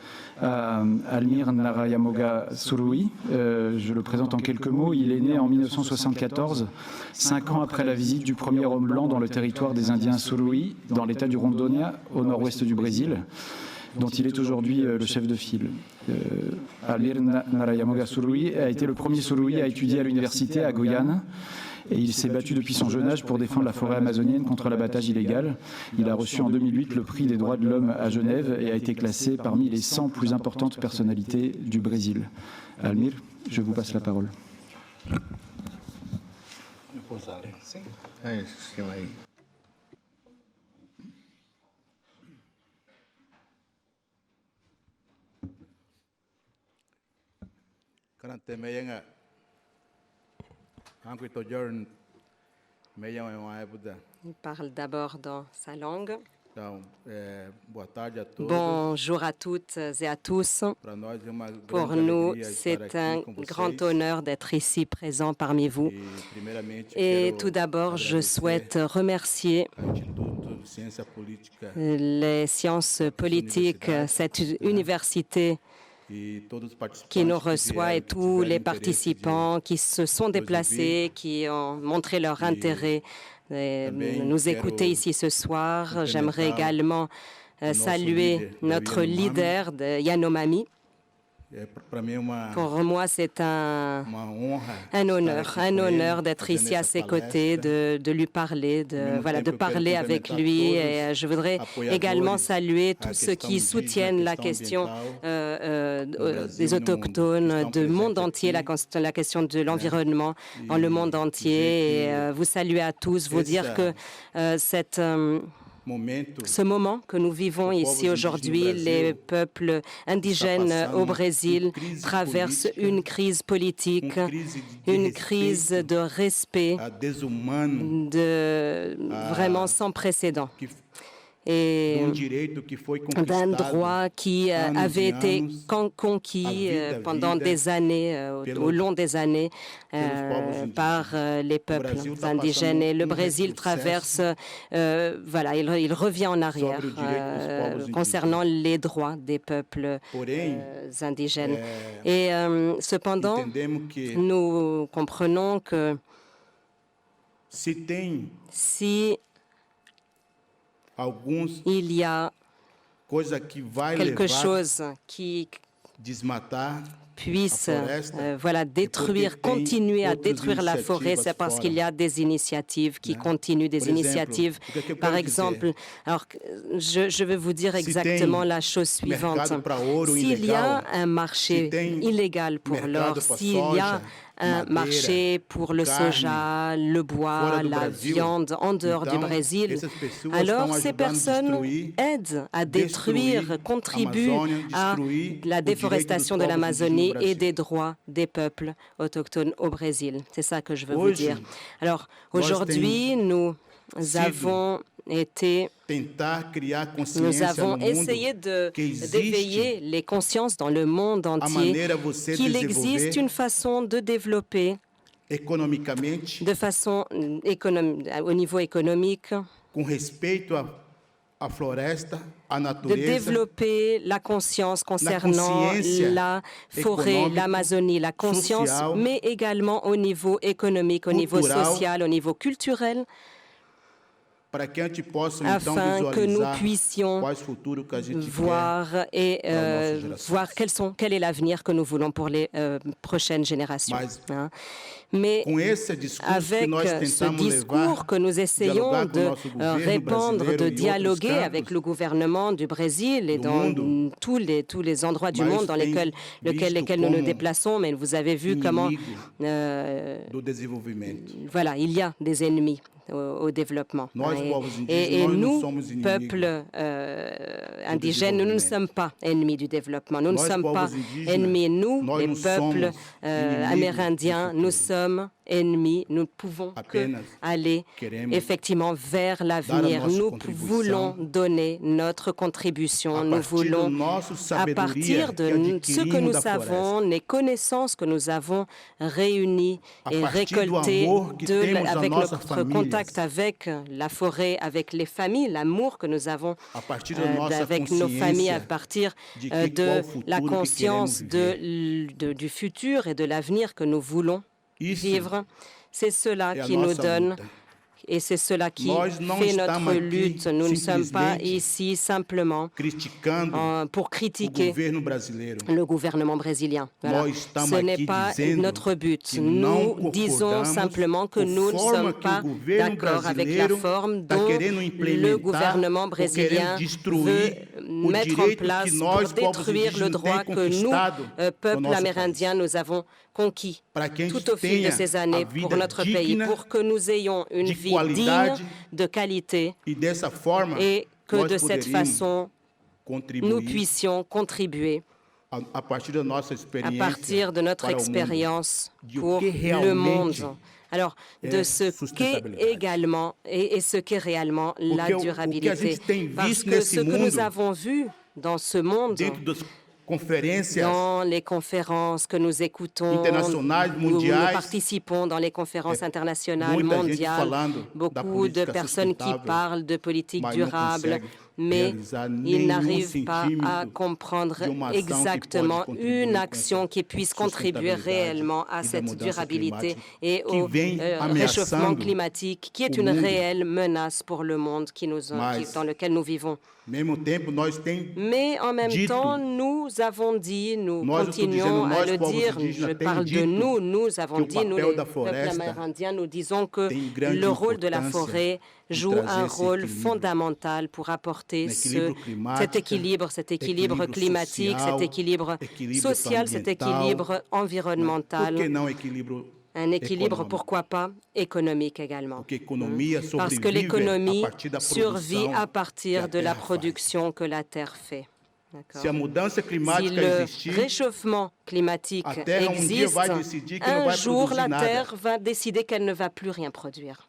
à Almir Narayamoga Surui. Je le présente en quelques mots. Il est né en 1974, 5 ans après la visite du premier homme blanc dans le territoire des Indiens Surui, dans l'état du Rondônia, au nord-ouest du Brésil, dont il est aujourd'hui le chef de file. Almir Narayamoga Surui a été le premier Surui à étudier à l'université à Guyane. Et il s'est battu depuis son jeune âge pour défendre la forêt amazonienne contre l'abattage illégal. Il a reçu en 2008 le prix des droits de l'homme à Genève et a été classé parmi les 100 plus importantes personnalités du Brésil. Almir, je vous passe la parole. Il parle d'abord dans sa langue. Bonjour à toutes et à tous. Pour nous, c'est un grand honneur d'être ici présent parmi vous. Et tout d'abord, je souhaite remercier les sciences politiques, cette université qui nous reçoit et tous les participants qui se sont déplacés, qui ont montré leur intérêt de nous écouter ici ce soir. J'aimerais également saluer notre leader de Yanomami. Pour moi, c'est un honneur d'être ici à ses côtés, de lui parler, de parler avec lui. Et je voudrais également saluer tous ceux qui soutiennent la question des autochtones du monde entier, la question de l'environnement dans le monde entier. Et vous saluer à tous, vous dire que ce moment que nous vivons ici aujourd'hui, les peuples indigènes au Brésil traversent une crise politique, une crise de respect vraiment sans précédent. Et d'un droit qui avait été conquis pendant des années, au long des années, par les peuples indigènes. Et le Brésil traverse, il revient en arrière concernant les droits des peuples indigènes. Et cependant, nous comprenons que si il y a quelque chose qui puisse continuer à détruire la forêt, c'est parce qu'il y a des initiatives qui continuent, des initiatives. Par exemple, alors je vais vous dire exactement la chose suivante. S'il y a un marché illégal pour l'or, s'il y a un marché pour le soja, le bois, la viande en dehors du Brésil, alors ces personnes aident à détruire, contribuent à la déforestation de l'Amazonie et des droits des peuples autochtones au Brésil. C'est ça que je veux vous dire. Alors aujourd'hui, nous avons essayé d'éveiller les consciences dans le monde entier qu'il existe une façon de développer de façon au niveau économique de développer la conscience concernant la forêt, l'Amazonie, la conscience, mais également au niveau économique, au niveau social, au niveau culturel, afin que nous puissions voir quel est l'avenir que nous voulons pour les prochaines générations. Mais avec ce discours que nous essayons de répandre, de dialoguer avec le gouvernement du Brésil et dans tous les endroits du monde dans lesquels nous nous déplaçons, mais vous avez vu comment voilà, il y a des ennemis au développement. Et nous, peuple indigène, nous ne sommes pas ennemis du développement. Nous ne sommes pas ennemis. Nous, les peuples amérindiens, nous sommes ennemis. Nous ne pouvons aller effectivement vers l'avenir. Nous voulons donner notre contribution. Nous voulons, à partir de ce que nous savons, les connaissances que nous avons réunies et récoltées avec notre contact avec la forêt, avec les familles, l'amour que nous avons avec nos familles à partir de la conscience du futur et de l'avenir que nous voulons vivre. C'est cela qui nous donne et c'est cela qui fait notre lutte. Nous ne sommes pas ici simplement pour critiquer le gouvernement brésilien. Voilà. Ce n'est pas notre but. Nous disons simplement que nous ne sommes pas d'accord avec la forme dont le gouvernement brésilien veut mettre en place pour détruire le droit que nous, peuple amérindien, nous avons conquis tout au fil de ces années pour notre pays, pour que nous ayons une vie digne, de qualité, et que de cette façon, nous puissions contribuer à partir de notre expérience pour le monde. Alors, de ce qu'est également et ce qu'est réellement la durabilité. Parce que ce que nous avons vu dans ce monde, dans les conférences que nous écoutons, où nous participons dans les conférences internationales, mondiales, beaucoup de personnes qui parlent de politique durable, mais ils n'arrivent pas à comprendre exactement une action qui puisse contribuer réellement à cette durabilité et au réchauffement climatique, qui est une réelle menace pour le monde dans lequel nous vivons. Mais en même temps, nous avons dit, nous continuons à le dire, je parle de nous, nous avons dit, nous les peuples amérindiens, nous disons que le rôle de la forêt joue un rôle fondamental pour apporter cet équilibre climatique, cet équilibre social, cet équilibre environnemental. Un équilibre, pourquoi pas, économique également. Parce que l'économie survit à partir de la production que la Terre fait. Si le réchauffement climatique existe, un jour la Terre va décider qu'elle ne va plus rien produire.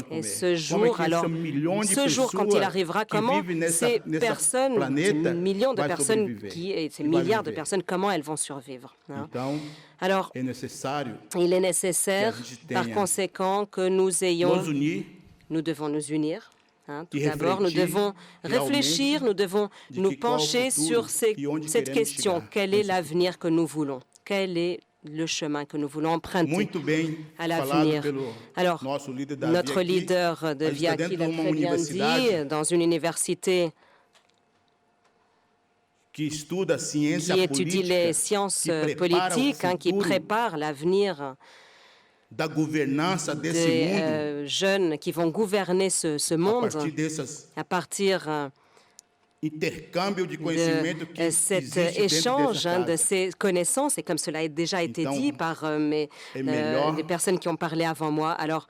Et ce jour, quand il arrivera, comment ces personnes, millions de personnes, ces milliards de personnes, comment elles vont survivre? Alors, il est nécessaire, par conséquent, que nous devons nous unir. Tout d'abord, nous devons réfléchir, nous devons nous pencher sur cette question. Quel est l'avenir que nous voulons? Quel est le chemin que nous voulons emprunter à l'avenir? Alors, notre leader de Viaki l'a très bien dit, dans une université qui étudie les sciences politiques, qui prépare l'avenir des jeunes qui vont gouverner ce monde à partir de cet échange de ces connaissances, et comme cela a déjà été dit par des personnes qui ont parlé avant moi. Alors,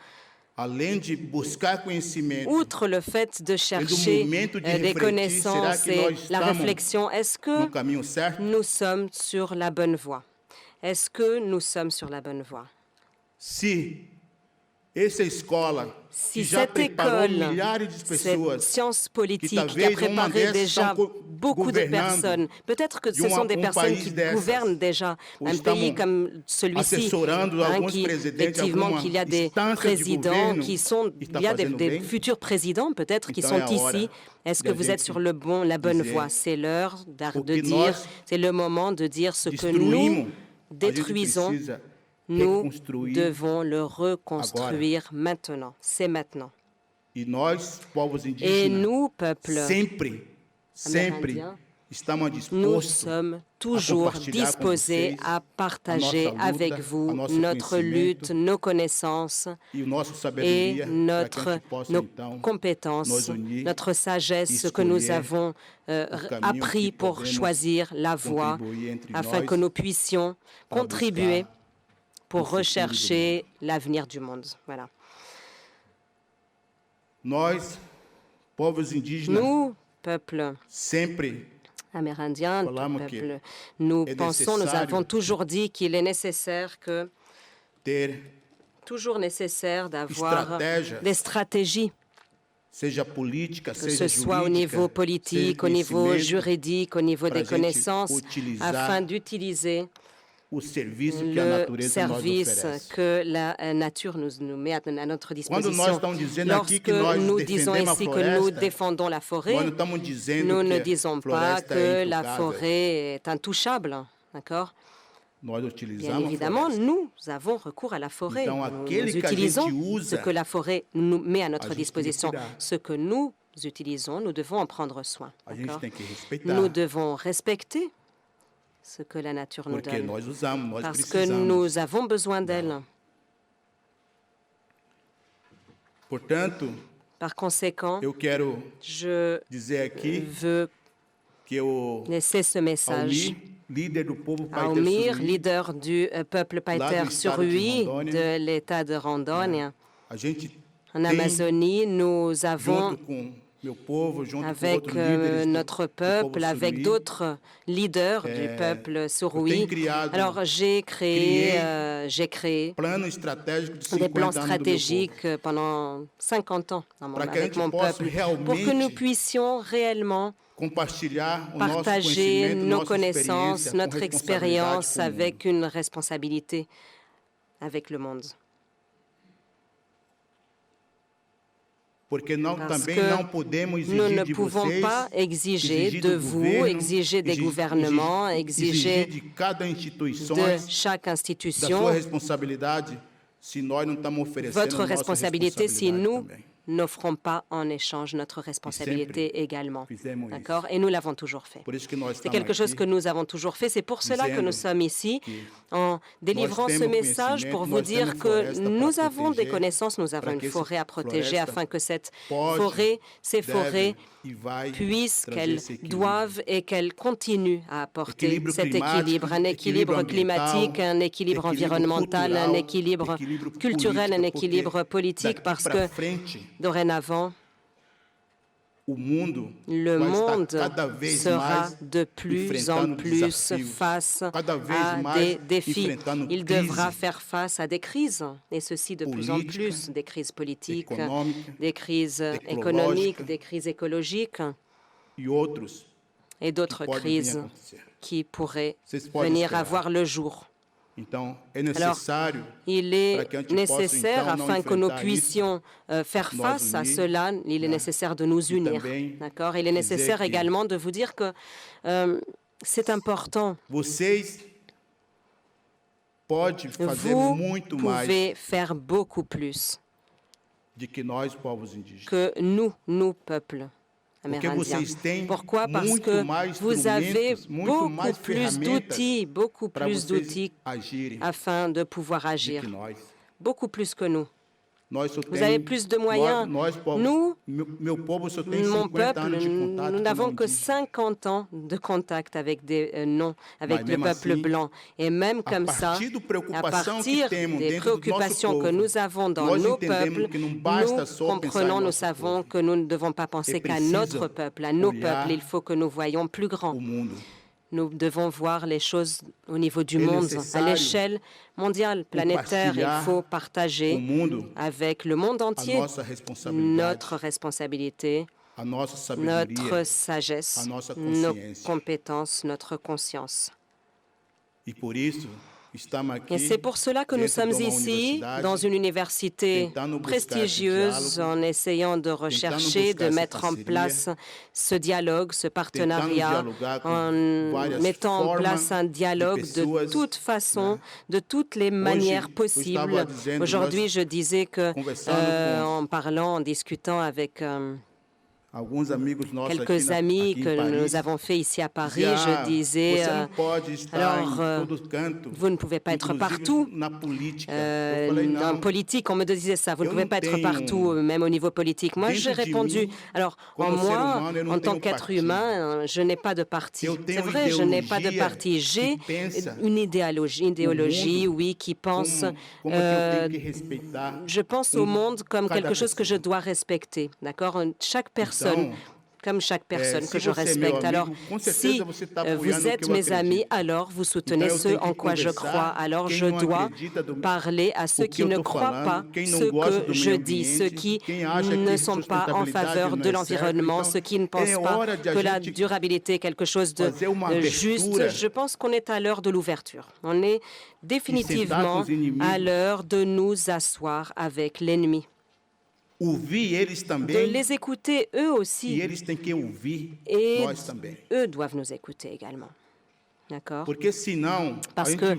outre le fait de chercher des connaissances et la réflexion, est-ce que nous sommes sur la bonne voie? Est-ce que nous sommes sur la bonne voie? Si cette école, cette science politique qui a préparé déjà beaucoup de personnes, peut-être que ce sont des personnes qui gouvernent déjà un pays comme celui-ci, effectivement qu'il y a des présidents qui sont, il y a des futurs présidents peut-être qui sont ici. Est-ce que vous êtes sur la bonne voie? C'est l'heure de dire, c'est le moment de dire ce que nous détruisons. Nous devons le reconstruire maintenant. C'est maintenant. Et nous, peuple amérindien, nous sommes toujours disposés à partager avec vous notre lutte, nos connaissances et nos compétences, notre sagesse que nous avons appris pour choisir la voie afin que nous puissions contribuer pour rechercher l'avenir du monde. Voilà. Nous, peuple amérindien, peuple, nous pensons, nous avons toujours dit qu'il est nécessaire d'avoir des stratégies, que ce soit au niveau politique, au niveau juridique, au niveau des connaissances, afin d'utiliser le service que la nature nous met à notre disposition. Lorsque nous disons ici que nous défendons la forêt, nous ne disons pas que la forêt est intouchable, d'accord? Bien évidemment, nous avons recours à la forêt. Nous utilisons ce que la forêt nous met à notre disposition. Ce que nous utilisons, nous devons en prendre soin. Nous devons respecter ce que la nature nous donne, parce que nous avons besoin d'elle. Par conséquent, je veux laisser ce message à Aumir, leader du peuple Paiter Surui de l'État de Rondônia. En Amazonie, nous avons, avec notre peuple, avec d'autres leaders du peuple Surui. Alors, j'ai créé des plans stratégiques pendant 50 ans avec mon peuple pour que nous puissions réellement partager nos connaissances, notre expérience avec une responsabilité avec le monde. Parce que nous ne pouvons pas exiger de vous, exiger des gouvernements, exiger de chaque institution votre responsabilité si nous n'offrons pas en échange notre responsabilité également. D'accord? Et nous l'avons toujours fait. C'est quelque chose que nous avons toujours fait. C'est pour cela que nous sommes ici, en délivrant ce message pour vous dire que nous avons des connaissances, nous avons une forêt à protéger afin que ces forêts puissent, qu'elles doivent et qu'elles continuent à apporter cet équilibre, un équilibre climatique, un équilibre environnemental, un équilibre culturel, un équilibre politique, parce que dorénavant, le monde sera de plus en plus face à des défis. Il devra faire face à des crises, et ceci de plus en plus, des crises politiques, des crises économiques, des crises écologiques et d'autres crises qui pourraient venir à voir le jour. Alors, il est nécessaire, afin que nous puissions faire face à cela, il est nécessaire de nous unir. D'accord? Il est nécessaire également de vous dire que c'est important. Vous pouvez faire beaucoup plus que nous, peuples amérindiens. Pourquoi? Parce que vous avez beaucoup plus d'outils afin de pouvoir agir, beaucoup plus que nous. Vous avez plus de moyens. Nous, mon peuple, nous n'avons que 50 ans de contact avec avec le peuple blanc. Et même comme ça, à partir des préoccupations que nous avons dans nos peuples, nous comprenons, nous savons que nous ne devons pas penser qu'à notre peuple, à nos peuples. Il faut que nous voyions plus grand. Nous devons voir les choses au niveau du monde, à l'échelle mondiale, planétaire. Il faut partager avec le monde entier notre responsabilité, notre sagesse, nos compétences, notre conscience. Et c'est pour cela que nous sommes ici, dans une université prestigieuse, en essayant de rechercher, de mettre en place ce dialogue, ce partenariat, en mettant en place un dialogue de toute façon, de toutes les manières possibles. Aujourd'hui, je disais que, en parlant, en discutant avec quelques amis que nous avons fait ici à Paris, je disais, alors, vous ne pouvez pas être partout. En politique, on me disait ça, vous ne pouvez pas être partout, même au niveau politique. Moi, j'ai répondu, alors, moi, en tant qu'être humain, je n'ai pas de parti. C'est vrai, je n'ai pas de parti. J'ai une idéologie, oui, qui pense, je pense au monde comme quelque chose que je dois respecter, d'accord? Chaque personne, comme chaque personne que je respecte. Alors, si vous êtes mes amis, alors vous soutenez ce en quoi je crois. Alors, je dois parler à ceux qui ne croient pas ce que je dis, ceux qui ne sont pas en faveur de l'environnement, ceux qui ne pensent pas que la durabilité est quelque chose de juste. Je pense qu'on est à l'heure de l'ouverture. On est définitivement à l'heure de nous asseoir avec l'ennemi. De les écouter eux aussi, et eux doivent nous écouter également. D'accord? Parce que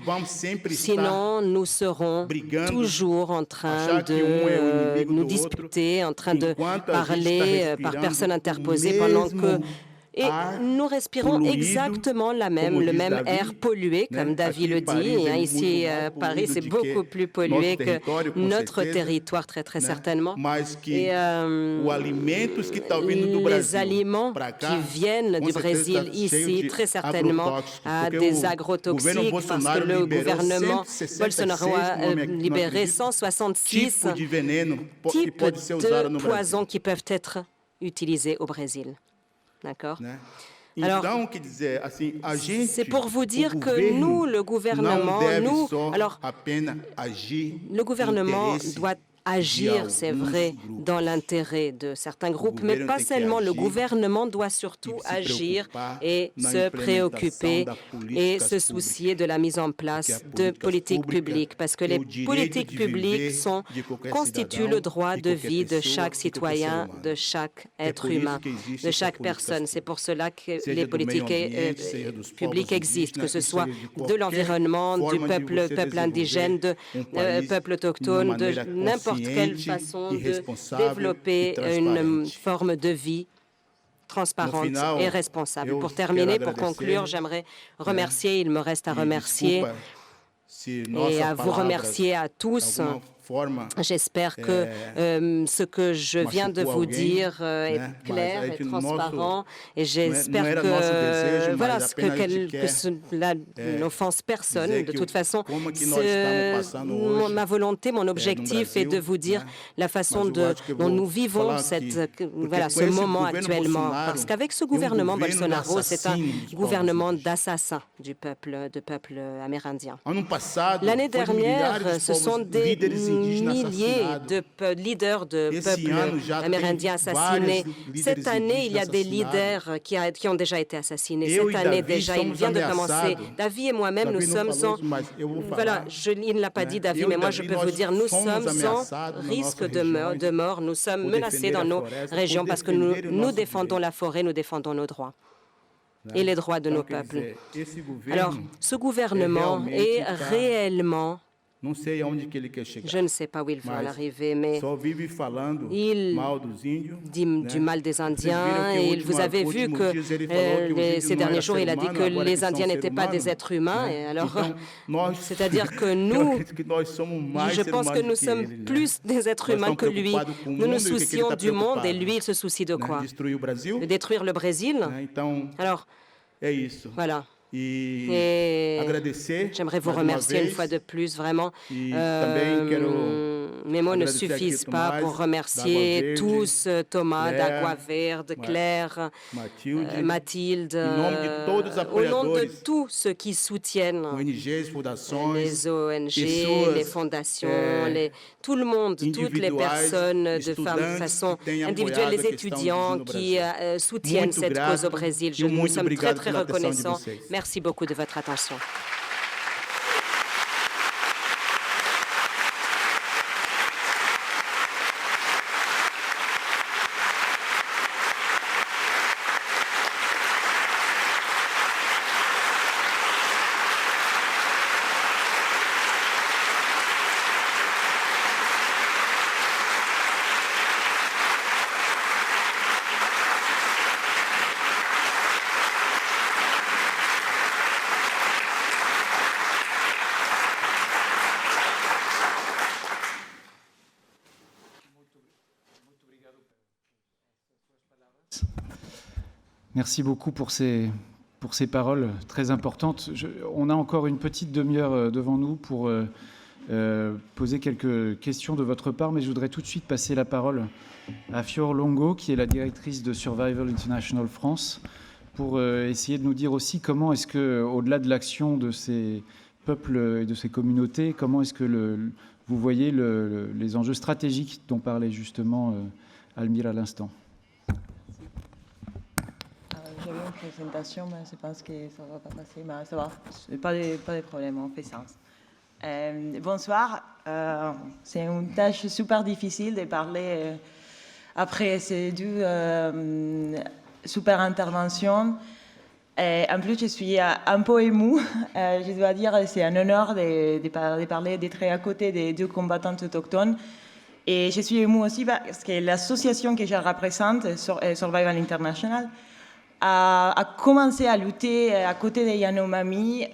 sinon, nous serons toujours en train de nous disputer, en train de parler par personne interposée pendant que... Et nous respirons exactement le même air pollué, comme David le dit. Ici, à Paris, c'est beaucoup plus pollué que notre territoire, très certainement. Et les aliments qui viennent du Brésil ici, très certainement, à des agrotoxiques, parce que le gouvernement Bolsonaro a libéré 166 types de poisons qui peuvent être utilisés au Brésil. D'accord? Alors, c'est pour vous dire que nous, le gouvernement, le gouvernement doit agir, c'est vrai, dans l'intérêt de certains groupes, mais pas seulement. Le gouvernement doit surtout agir et se préoccuper et se soucier de la mise en place de politiques publiques, parce que les politiques publiques constituent le droit de vie de chaque citoyen, de chaque être humain, de chaque personne. C'est pour cela que les politiques publiques existent, que ce soit de l'environnement, du peuple indigène, de peuple autochtone, de n'importe quelle façon de développer une forme de vie transparente et responsable. Pour terminer, pour conclure, j'aimerais remercier, il me reste à remercier et à vous remercier à tous. J'espère que ce que je viens de vous dire est clair et transparent, et j'espère que voilà, que cela n'offense personne. De toute façon, ma volonté, mon objectif est de vous dire la façon dont nous vivons ce moment actuellement. Parce qu'avec ce gouvernement Bolsonaro, c'est un gouvernement d'assassins du peuple amérindien. L'année dernière, ce sont des milliers de leaders de peuples amérindiens assassinés. Cette année, il y a des leaders qui ont déjà été assassinés. Cette année déjà, il vient de commencer. David et moi-même, nous sommes sans... Voilà, il ne l'a pas dit, David, mais moi, je peux vous dire, nous sommes sans risque de mort. Nous sommes menacés dans nos régions parce que nous défendons la forêt, nous défendons nos droits et les droits de nos peuples. Alors, ce gouvernement est réellement... Je ne sais pas où il va en arriver, mais il dit du mal des Indiens. Et vous avez vu que ces derniers jours, il a dit que les Indiens n'étaient pas des êtres humains. Et alors, c'est-à-dire que nous, je pense que nous sommes plus des êtres humains que lui. Nous nous soucions du monde et lui, il se soucie de quoi? De détruire le Brésil? Alors, voilà. Et j'aimerais vous remercier une fois de plus, vraiment. Mes mots ne suffisent pas pour remercier tous, Thomas d'Agua Verde, Claire, Mathilde, au nom de tous ceux qui soutiennent les ONG, les fondations, tout le monde, toutes les personnes de façon individuelle, les étudiants qui soutiennent cette cause au Brésil. Nous sommes très, très reconnaissants. Merci beaucoup de votre attention. Merci beaucoup pour ces paroles très importantes. On a encore une petite demi-heure devant nous pour poser quelques questions de votre part, mais je voudrais tout de suite passer la parole à Fior Longo, qui est la directrice de Survival International France, pour essayer de nous dire aussi comment est-ce que, au-delà de l'action de ces peuples et de ces communautés, comment est-ce que vous voyez les enjeux stratégiques dont parlait justement Almir à l'instant. J'avais une présentation, mais je pense que ça ne va pas passer, mais ça va, pas de problème, on fait sens. Bonsoir, c'est une tâche super difficile de parler après ces deux super interventions. En plus, je suis un peu émue, je dois dire, c'est un honneur de parler, d'être à côté des deux combattantes autochtones. Et je suis émue aussi parce que l'association que je représente, Survival International, a commencé à lutter à côté des Yanomami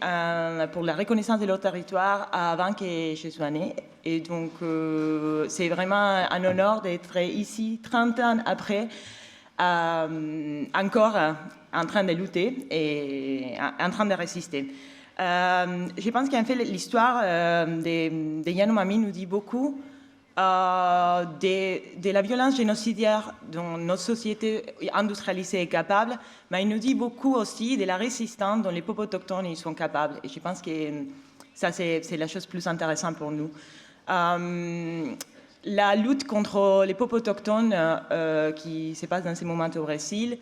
pour la reconnaissance de leur territoire avant que je sois née. Et donc, c'est vraiment un honneur d'être ici, 30 ans après, encore en train de lutter et en train de résister. Je pense qu'en fait, l'histoire des Yanomami nous dit beaucoup de la violence génocidaire dont notre société industrialisée est capable, mais il nous dit beaucoup aussi de la résistance dont les peuples autochtones ils sont capables. Et je pense que ça, c'est la chose plus intéressante pour nous. La lutte contre les peuples autochtones qui se passe dans ces moments au Brésil,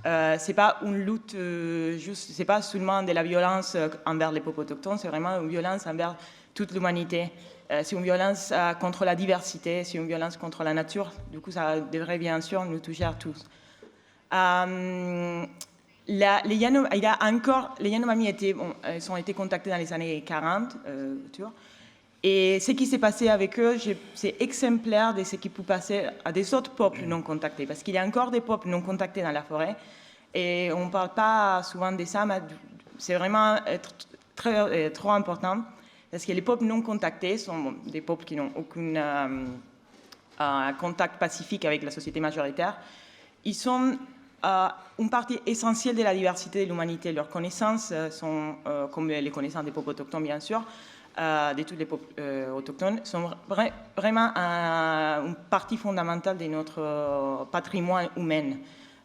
c'est pas une lutte juste, c'est pas seulement de la violence envers les peuples autochtones, c'est vraiment une violence envers toute l'humanité. C'est une violence contre la diversité, c'est une violence contre la nature. Du coup, ça devrait bien sûr nous toucher à tous. Les Yanomami ont été contactés dans les années 40, et ce qui s'est passé avec eux, c'est exemplaire de ce qui peut passer à des autres peuples non contactés, parce qu'il y a encore des peuples non contactés dans la forêt, et on ne parle pas souvent de ça, mais c'est vraiment trop important. Parce que les peuples non contactés sont des peuples qui n'ont aucun contact pacifique avec la société majoritaire. Ils sont une partie essentielle de la diversité de l'humanité. Leurs connaissances sont, comme les connaissances des peuples autochtones bien sûr, de tous les peuples autochtones, sont vraiment une partie fondamentale de notre patrimoine humain.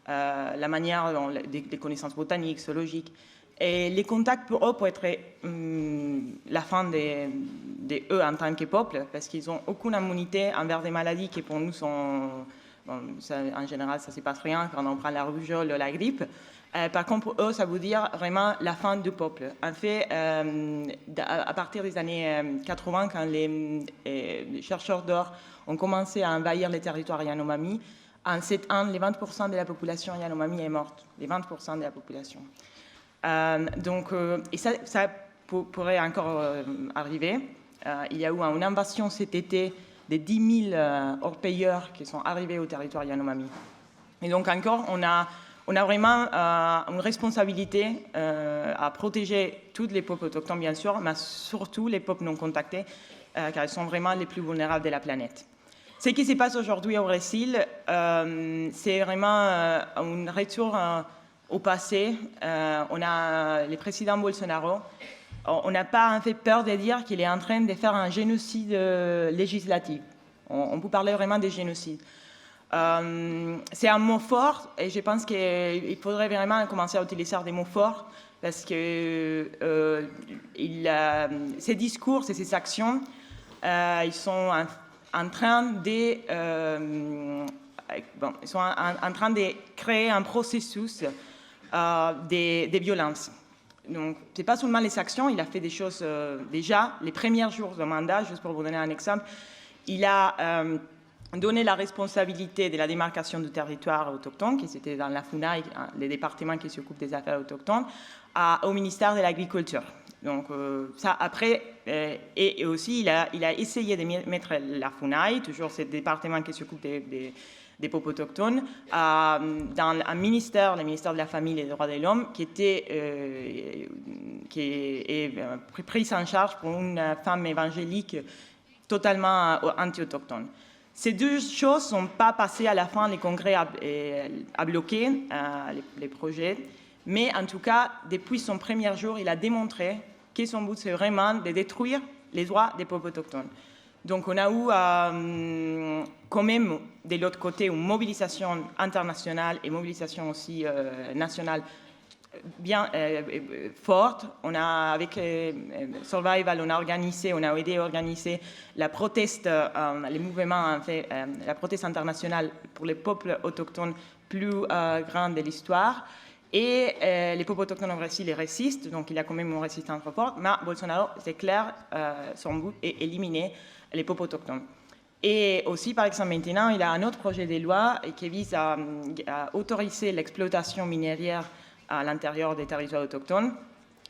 La manière dont des connaissances botaniques, zoologiques. Et les contacts pour eux peuvent être la fin de eux en tant que peuple, parce qu'ils n'ont aucune immunité envers des maladies qui pour nous sont... Bon, ça, en général, ça ne se passe rien quand on prend la rougeole ou la grippe. Par contre, pour eux, ça veut dire vraiment la fin du peuple. En fait, à partir des années 80, quand les chercheurs d'or ont commencé à envahir les territoires Yanomami, en 7 ans, les 20% de la population Yanomami est morte. Les 20% de la population. Et ça pourrait encore arriver. Il y a eu une invasion cet été de 10 000 orpailleurs qui sont arrivés au territoire Yanomami. Et donc encore, on a vraiment une responsabilité à protéger tous les peuples autochtones, bien sûr, mais surtout les peuples non contactés, car ils sont vraiment les plus vulnérables de la planète. Ce qui se passe aujourd'hui au Brésil, c'est vraiment un retour au passé. On a le président Bolsonaro. On n'a pas en fait peur de dire qu'il est en train de faire un génocide législatif. On peut parler vraiment de génocide. C'est un mot fort et je pense qu'il faudrait vraiment commencer à utiliser des mots forts parce que ces discours et ces actions, ils sont en train de créer un processus de violence. Donc, ce n'est pas seulement les actions, il a fait des choses déjà. Les premiers jours de mandat, juste pour vous donner un exemple, il a donné la responsabilité de la démarcation du territoire autochtone, qui c'était dans la FUNAI, les départements qui s'occupent des affaires autochtones, au ministère de l'Agriculture. Donc ça, après, et aussi, il a essayé de mettre la FUNAI, toujours ce département qui s'occupe des peuples autochtones, dans un ministère, le ministère de la Famille et des Droits de l'Homme, qui est pris en charge pour une femme évangélique totalement anti-autochtone. Ces deux choses ne sont pas passées à la fin. Le Congrès a bloqué les projets. Mais en tout cas, depuis son premier jour, il a démontré que son but, c'est vraiment de détruire les droits des peuples autochtones. Donc on a eu quand même de l'autre côté une mobilisation internationale et mobilisation aussi nationale bien forte. On a, avec Survival, on a aidé à organiser la proteste, les mouvements, la proteste internationale pour les peuples autochtones plus grande de l'histoire. Et les peuples autochtones au Brésil les résistent, donc il y a quand même une résistance forte. Mais Bolsonaro, c'est clair, son but est éliminer les peuples autochtones. Et aussi, par exemple, maintenant, il a un autre projet de loi qui vise à autoriser l'exploitation minière à l'intérieur des territoires autochtones.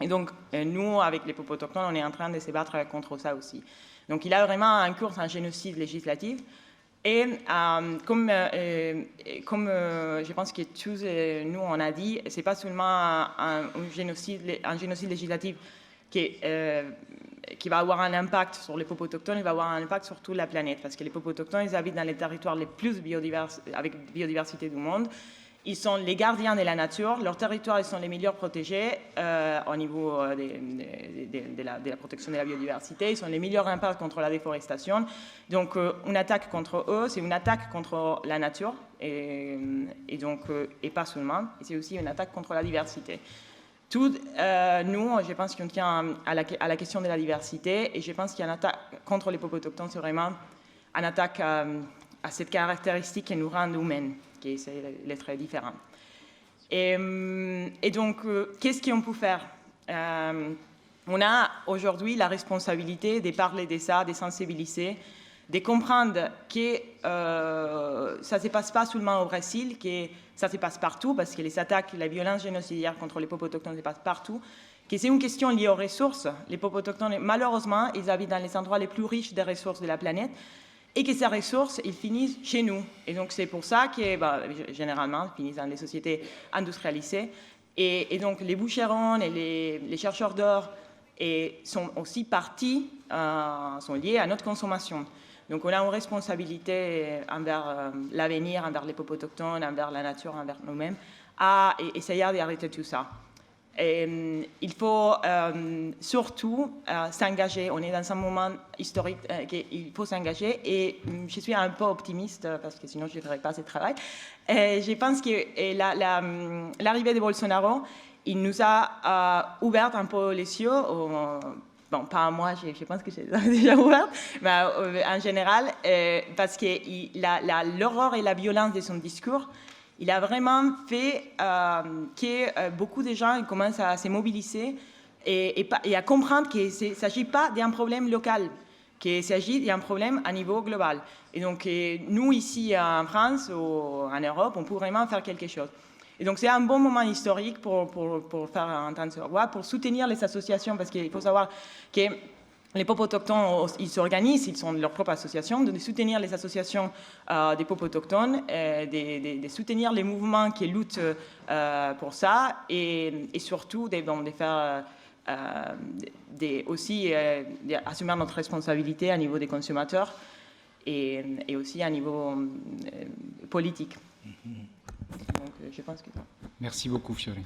Et donc, nous, avec les peuples autochtones, on est en train de se battre contre ça aussi. Donc, il a vraiment en cours un génocide législatif. Et comme je pense que tous nous, on a dit, ce n'est pas seulement un génocide législatif qui va avoir un impact sur les peuples autochtones, il va avoir un impact sur toute la planète, parce que les peuples autochtones, ils habitent dans les territoires les plus avec biodiversité du monde. Ils sont les gardiens de la nature, leurs territoires ils sont les meilleurs protégés au niveau de la protection de la biodiversité, ils sont les meilleurs impacts contre la déforestation. Donc une attaque contre eux, c'est une attaque contre la nature, et pas seulement, et c'est aussi une attaque contre la diversité. Nous, je pense qu'on tient à la question de la diversité, et je pense qu'il y a une attaque contre les peuples autochtones, c'est vraiment une attaque à cette caractéristique qui nous rend humaines, qui c'est l'être différent. Et donc, qu'est-ce qu'on peut faire? On a aujourd'hui la responsabilité de parler de ça, de sensibiliser, de comprendre que ça ne se passe pas seulement au Brésil, que ça se passe partout, parce que les attaques, la violence génocidaire contre les peuples autochtones se passe partout, que c'est une question liée aux ressources. Les peuples autochtones, malheureusement, ils habitent dans les endroits les plus riches des ressources de la planète, et que ces ressources, ils finissent chez nous. Et donc, c'est pour ça que, généralement, ils finissent dans les sociétés industrialisées. Et donc, les bûcherons et les chercheurs d'or sont aussi sont liés à notre consommation. Donc, on a une responsabilité envers l'avenir, envers les peuples autochtones, envers la nature, envers nous-mêmes, à essayer d'arrêter tout ça. Et il faut surtout s'engager. On est dans un moment historique qu'il faut s'engager, et je suis un peu optimiste parce que sinon je ne ferais pas ce travail. Je pense que l'arrivée de Bolsonaro, il nous a ouvert un peu les yeux. Bon, pas à moi, je pense que j'ai déjà ouvert, mais en général, parce que l'horreur et la violence de son discours, il a vraiment fait que beaucoup de gens commencent à se mobiliser et à comprendre qu'il ne s'agit pas d'un problème local, qu'il s'agit d'un problème à niveau global. Et donc, nous, ici en France ou en Europe, on peut vraiment faire quelque chose. Et donc, c'est un bon moment historique pour faire entendre cette voix, pour soutenir les associations, parce qu'il faut savoir que les peuples autochtones, ils s'organisent, ils sont leur propre association, de soutenir les associations des peuples autochtones, de soutenir les mouvements qui luttent pour ça, et surtout de faire aussi assumer notre responsabilité à niveau des consommateurs et aussi à niveau politique. Donc, je pense que... Merci beaucoup, Fiore.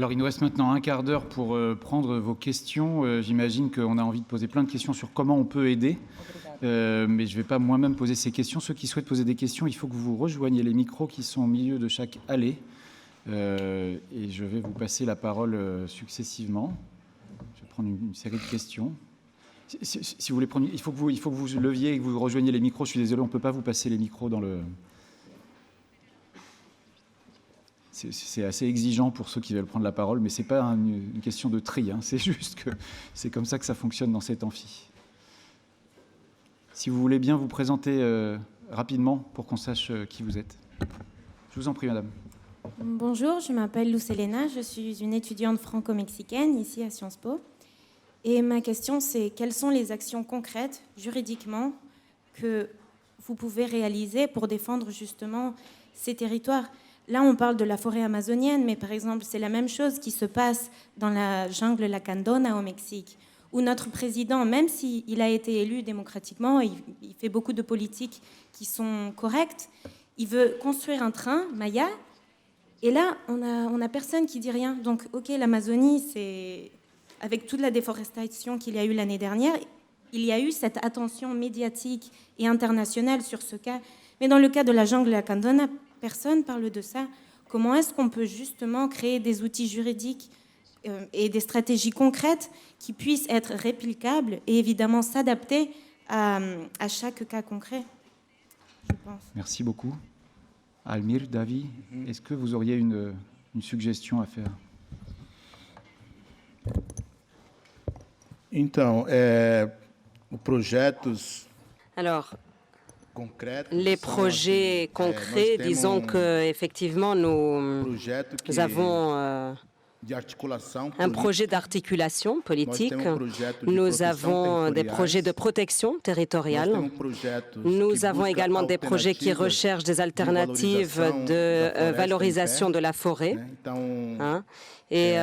Alors, il nous reste maintenant un quart d'heure pour prendre vos questions. J'imagine qu'on a envie de poser plein de questions sur comment on peut aider, mais je ne vais pas moi-même poser ces questions. Ceux qui souhaitent poser des questions, il faut que vous rejoigniez les micros qui sont au milieu de chaque allée. Et je vais vous passer la parole successivement. Je vais prendre une série de questions. Si vous voulez prendre, il faut que vous leviez et que vous rejoigniez les micros. Je suis désolé, on ne peut pas vous passer les micros dans le... C'est assez exigeant pour ceux qui veulent prendre la parole, mais ce n'est pas une question de tri. Hein. C'est juste que c'est comme ça que ça fonctionne dans cet amphi. Si vous voulez bien vous présenter rapidement pour qu'on sache qui vous êtes. Je vous en prie, madame. Bonjour, je m'appelle Luz Elena, je suis une étudiante franco-mexicaine ici à Sciences Po. Et ma question, c'est quelles sont les actions concrètes, juridiquement, que vous pouvez réaliser pour défendre justement ces territoires? Là, on parle de la forêt amazonienne, mais par exemple, c'est la même chose qui se passe dans la jungle Lacandona au Mexique, où notre président, même s'il a été élu démocratiquement, il fait beaucoup de politiques qui sont correctes, il veut construire un train, Maya, et là, on a personne qui dit rien. Donc, ok, l'Amazonie, c'est... Avec toute la déforestation qu'il y a eu l'année dernière, il y a eu cette attention médiatique et internationale sur ce cas. Mais dans le cas de la jungle Lacandona, personne ne parle de ça. Comment est-ce qu'on peut justement créer des outils juridiques et des stratégies concrètes qui puissent être réplicables et évidemment s'adapter à chaque cas concret, je pense. Merci beaucoup. Almir, David, est-ce que vous auriez une suggestion à faire? Então, projetos. Alors, les projets concrets, disons qu'effectivement, nous avons un projet d'articulation politique, nous avons des projets de protection territoriale, nous avons également des projets qui recherchent des alternatives de valorisation de la forêt. Hein, et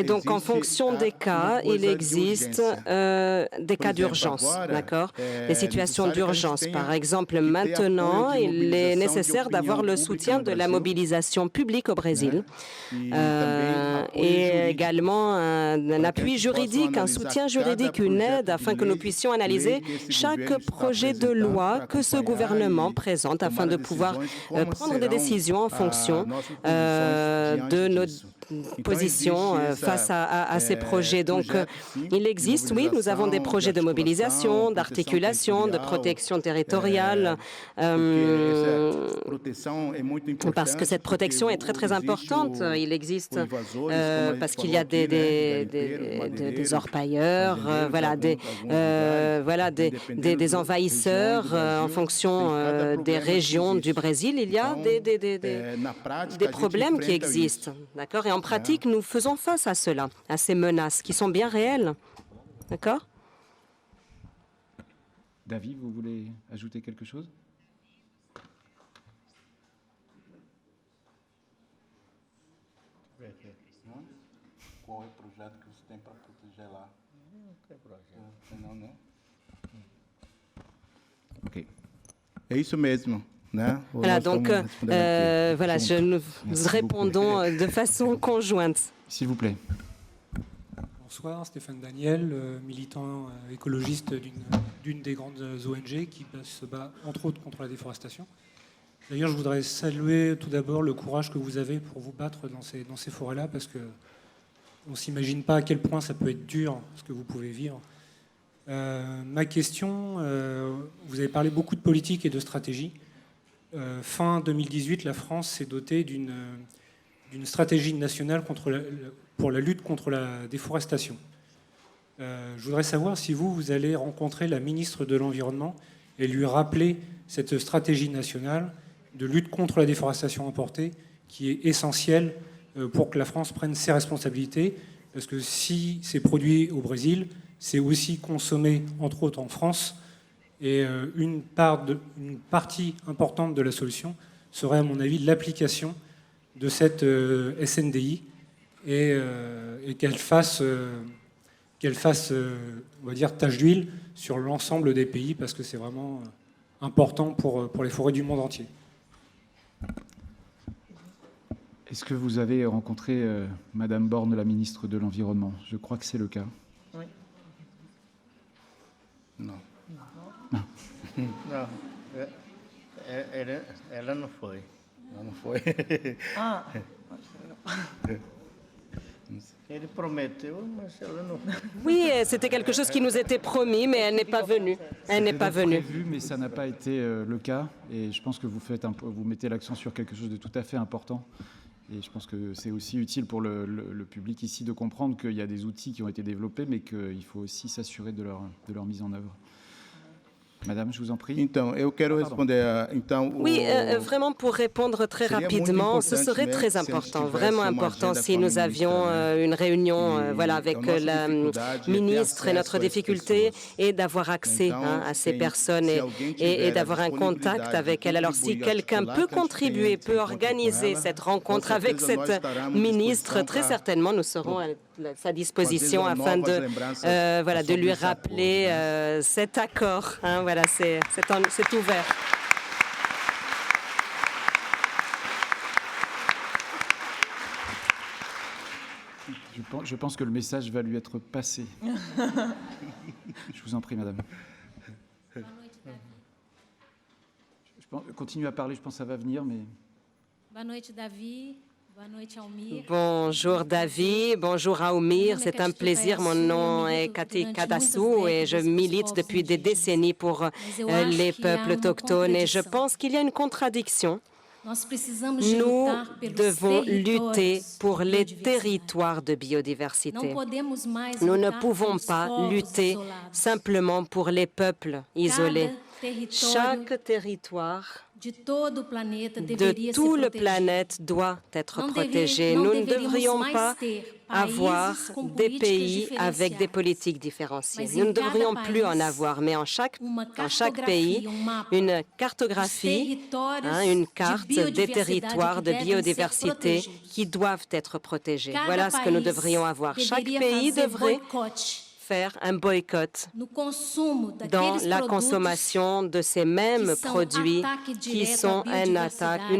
donc, en fonction des cas, il existe des cas d'urgence, d'accord? Des situations d'urgence. Par exemple, maintenant, il est nécessaire d'avoir le soutien de la mobilisation publique au Brésil et également un appui juridique, un soutien juridique, une aide afin que nous puissions analyser chaque projet de loi que ce gouvernement présente afin de pouvoir prendre des décisions en fonction de nos positions face à ces projets. Donc, il existe, oui, nous avons des projets de mobilisation, d'articulation, de protection territoriale, parce que cette protection est très, très importante. Il existe, parce qu'il y a des orpailleurs, des envahisseurs en fonction des régions du Brésil. Il y a des problèmes qui existent, d'accord? Et en pratique, nous faisons face à cela, à ces menaces qui sont bien réelles, d'accord? David, vous voulez ajouter quelque chose? Qual é o projeto que você tem para proteger lá? Não tem projeto. Não, né? Ok. É isso mesmo. Voilà, donc voilà, nous répondons de façon conjointe. S'il vous plaît. Bonsoir, Stéphane Daniel, militant écologiste d'une des grandes ONG qui se bat entre autres contre la déforestation. D'ailleurs, je voudrais saluer tout d'abord le courage que vous avez pour vous battre dans ces forêts-là, parce qu'on ne s'imagine pas à quel point ça peut être dur, ce que vous pouvez vivre. Ma question, vous avez parlé beaucoup de politique et de stratégie. Fin 2018, la France s'est dotée d'une stratégie nationale pour la lutte contre la déforestation. Je voudrais savoir si vous allez rencontrer la ministre de l'Environnement et lui rappeler cette stratégie nationale de lutte contre la déforestation importée qui est essentielle pour que la France prenne ses responsabilités, parce que si c'est produit au Brésil, c'est aussi consommé, entre autres, en France. Et une partie importante de la solution serait, à mon avis, l'application de cette SNDI et qu'elle fasse, on va dire, tache d'huile sur l'ensemble des pays, parce que c'est vraiment important pour les forêts du monde entier. Est-ce que vous avez rencontré Madame Borne, la ministre de l'Environnement? Je crois que c'est le cas. Oui. Non. Non. Não, ela não foi. Ela não foi. Ah. Ele prometeu, mas ela não foi. Oui, c'était quelque chose qui nous était promis, mais elle n'est pas venue. Elle n'est pas venue. Prévu, mais ça n'a pas été le cas. Et je pense que vous mettez l'accent sur quelque chose de tout à fait important. Et je pense que c'est aussi utile pour le public ici de comprendre qu'il y a des outils qui ont été développés, mais qu'il faut aussi s'assurer de leur mise en œuvre. Madame, je vous en prie. Então, eu quero responder. Oui, vraiment pour répondre très rapidement, ce serait très important, vraiment important si nous avions une réunion avec la ministre et notre difficulté et d'avoir accès à ces personnes et d'avoir un contact avec elle. Alors si quelqu'un peut contribuer, peut organiser cette rencontre avec cette ministre, très certainement nous serons à sa disposition afin de lui rappeler cet accord. Voilà, c'est ouvert. Je pense que le message va lui être passé. Je vous en prie, madame. Continue à parler, je pense que ça va venir, mais... Bonjour David, bonjour Aoumir, c'est un plaisir. Mon nom est Cathy Kadassou et je milite depuis des décennies pour les peuples autochtones et je pense qu'il y a une contradiction. Nous devons lutter pour les territoires de biodiversité. Nous ne pouvons pas lutter simplement pour les peuples isolés. Chaque territoire de tout le planète doit être protégé. Nous ne devrions pas avoir des pays avec des politiques différenciées. Nous ne devrions plus en avoir, mais en chaque pays, une cartographie, une carte des territoires de biodiversité qui doivent être protégés. Voilà ce que nous devrions avoir. Chaque pays devrait faire un boycott dans la consommation de ces mêmes produits qui sont une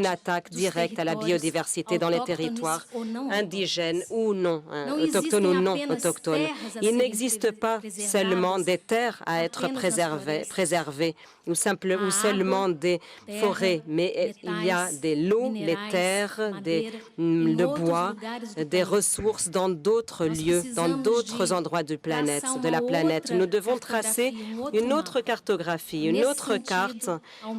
attaque directe à la biodiversité dans les territoires indigènes ou non, autochtones ou non autochtones. Il n'existe pas seulement des terres à être préservées ou seulement des forêts, mais il y a des lots, les terres, le bois, des ressources dans d'autres lieux, dans d'autres endroits de la planète. Nous devons tracer une autre cartographie, une autre carte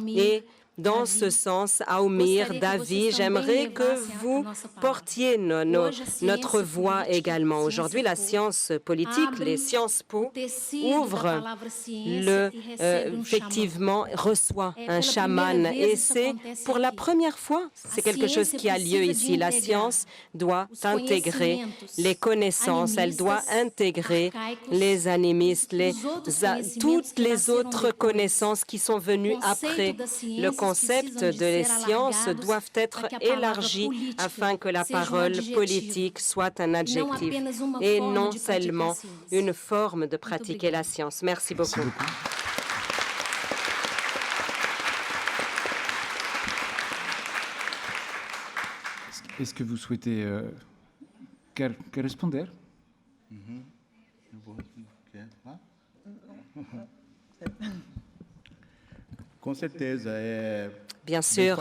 et dans ce sens, Aoumir, David, j'aimerais que vous portiez notre voix également. Aujourd'hui, la science politique, les sciences po, effectivement, reçoit un chaman. Et c'est pour la première fois, c'est quelque chose qui a lieu ici. La science doit intégrer les connaissances, elle doit intégrer les animistes, toutes les autres connaissances qui sont venues après. Le concept de les sciences doivent être élargis afin que la parole politique soit un adjectif et non seulement une forme de pratiquer la science. Merci beaucoup. Est-ce que vous souhaitez répondre? Bien sûr,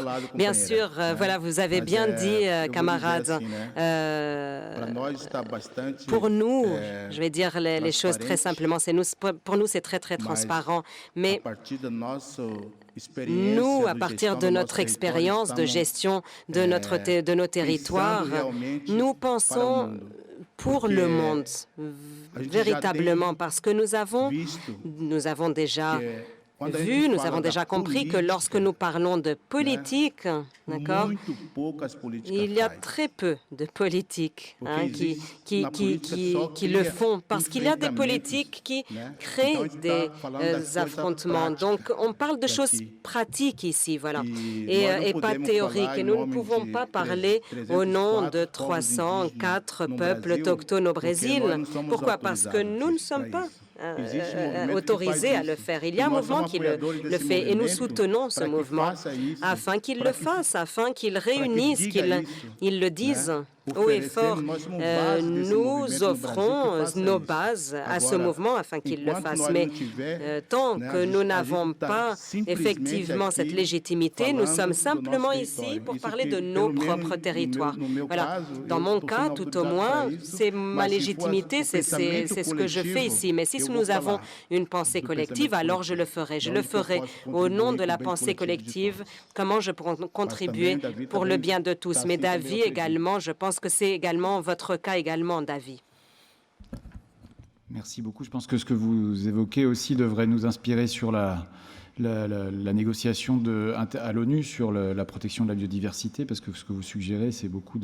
voilà, vous avez bien dit, camarades. Pour nous, je vais dire les choses très simplement, pour nous c'est très transparent, mais nous, à partir de notre expérience de gestion de nos territoires, nous pensons pour le monde, véritablement, parce que nous avons déjà vu, nous avons déjà compris que lorsque nous parlons de politique, d'accord, il y a très peu de politiques qui le font, parce qu'il y a des politiques qui créent des affrontements. Donc, on parle de choses pratiques ici, voilà, et pas théoriques. Et nous ne pouvons pas parler au nom de 304 peuples autochtones au Brésil. Pourquoi? Parce que nous ne sommes pas autorisé à le faire. Il y a un mouvement qui le fait et nous soutenons ce mouvement afin qu'il le fasse, afin qu'il réunisse, qu'il le dise haut et fort. Nous offrons nos bases à ce mouvement afin qu'il le fasse. Mais tant que nous n'avons pas effectivement cette légitimité, nous sommes simplement ici pour parler de nos propres territoires. Voilà. Dans mon cas, tout au moins, c'est ma légitimité, c'est ce que je fais ici. Mais si nous avons une pensée collective, alors je le ferai. Je le ferai au nom de la pensée collective, comment je pourrais contribuer pour le bien de tous. Mais d'avis également, je pense que c'est également votre cas également, David. Merci beaucoup. Je pense que ce que vous évoquez aussi devrait nous inspirer sur la négociation à l'ONU sur la protection de la biodiversité, parce que ce que vous suggérez, c'est beaucoup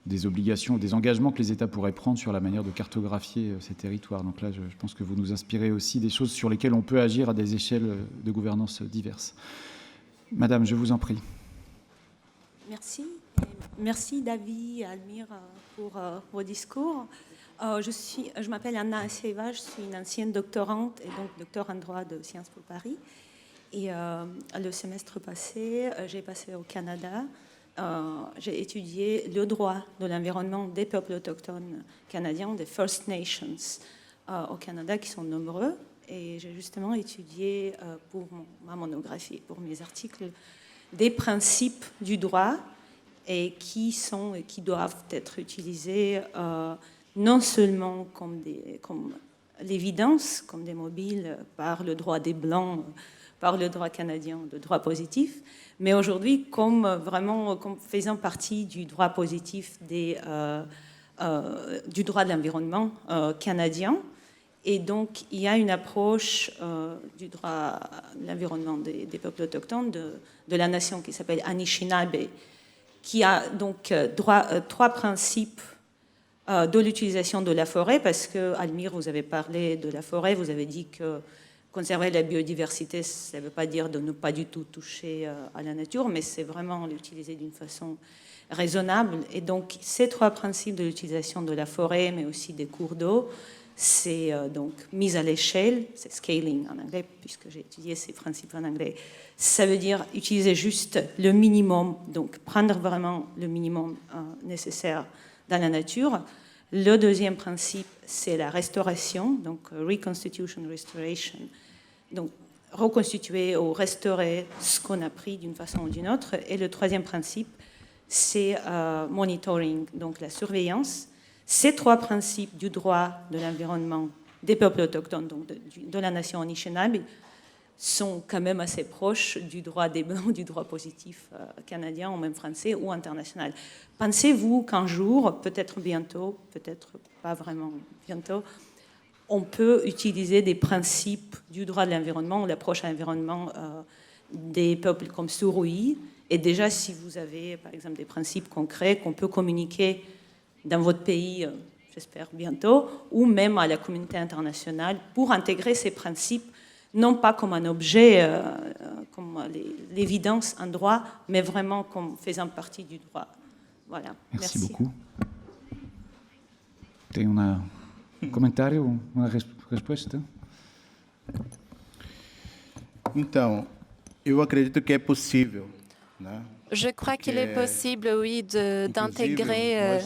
des obligations, des engagements que les États pourraient prendre sur la manière de cartographier ces territoires. Donc là, je pense que vous nous inspirez aussi des choses sur lesquelles on peut agir à des échelles de gouvernance diverses. Madame, je vous en prie. Merci. Merci David et Almir pour vos discours. Je m'appelle Anna Asseva, je suis une ancienne doctorante et donc docteur en droit de Sciences Po Paris. Et le semestre passé, j'ai passé au Canada. J'ai étudié le droit de l'environnement des peuples autochtones canadiens, des First Nations au Canada, qui sont nombreux. Et j'ai justement étudié pour ma monographie, pour mes articles, des principes du droit et qui doivent être utilisés non seulement comme l'évidence, comme des mobiles par le droit des Blancs, par le droit canadien, le droit positif, mais aujourd'hui comme faisant partie du droit positif du droit de l'environnement canadien. Et donc, il y a une approche du droit de l'environnement des peuples autochtones de la nation qui s'appelle Anishinaabe, qui a donc trois principes de l'utilisation de la forêt, parce que, Almir, vous avez parlé de la forêt, vous avez dit que conserver la biodiversité, ça ne veut pas dire de ne pas du tout toucher à la nature, mais c'est vraiment l'utiliser d'une façon raisonnable. Et donc, ces trois principes de l'utilisation de la forêt, mais aussi des cours d'eau, c'est donc mise à l'échelle, c'est scaling en anglais, puisque j'ai étudié ces principes en anglais. Ça veut dire utiliser juste le minimum, donc prendre vraiment le minimum nécessaire dans la nature. Le deuxième principe, c'est la restauration, donc reconstitution, restoration, donc reconstituer ou restaurer ce qu'on a pris d'une façon ou d'une autre. Et le troisième principe, c'est monitoring, donc la surveillance. Ces trois principes du droit de l'environnement des peuples autochtones, donc de la nation Anishinaabe, sont quand même assez proches du droit des Blancs, du droit positif canadien ou même français ou international. Pensez-vous qu'un jour, peut-être bientôt, peut-être pas vraiment bientôt, on peut utiliser des principes du droit de l'environnement ou l'approche à l'environnement des peuples comme Surui? Et déjà, si vous avez, par exemple, des principes concrets qu'on peut communiquer dans votre pays, j'espère bientôt, ou même à la communauté internationale, pour intégrer ces principes, non pas comme un objet, comme l'évidence en droit, mais vraiment comme faisant partie du droit. Voilà. Merci beaucoup. Tem um comentário, uma resposta? Então, eu acredito que é possível, né? Je crois qu'il est possible, oui, d'intégrer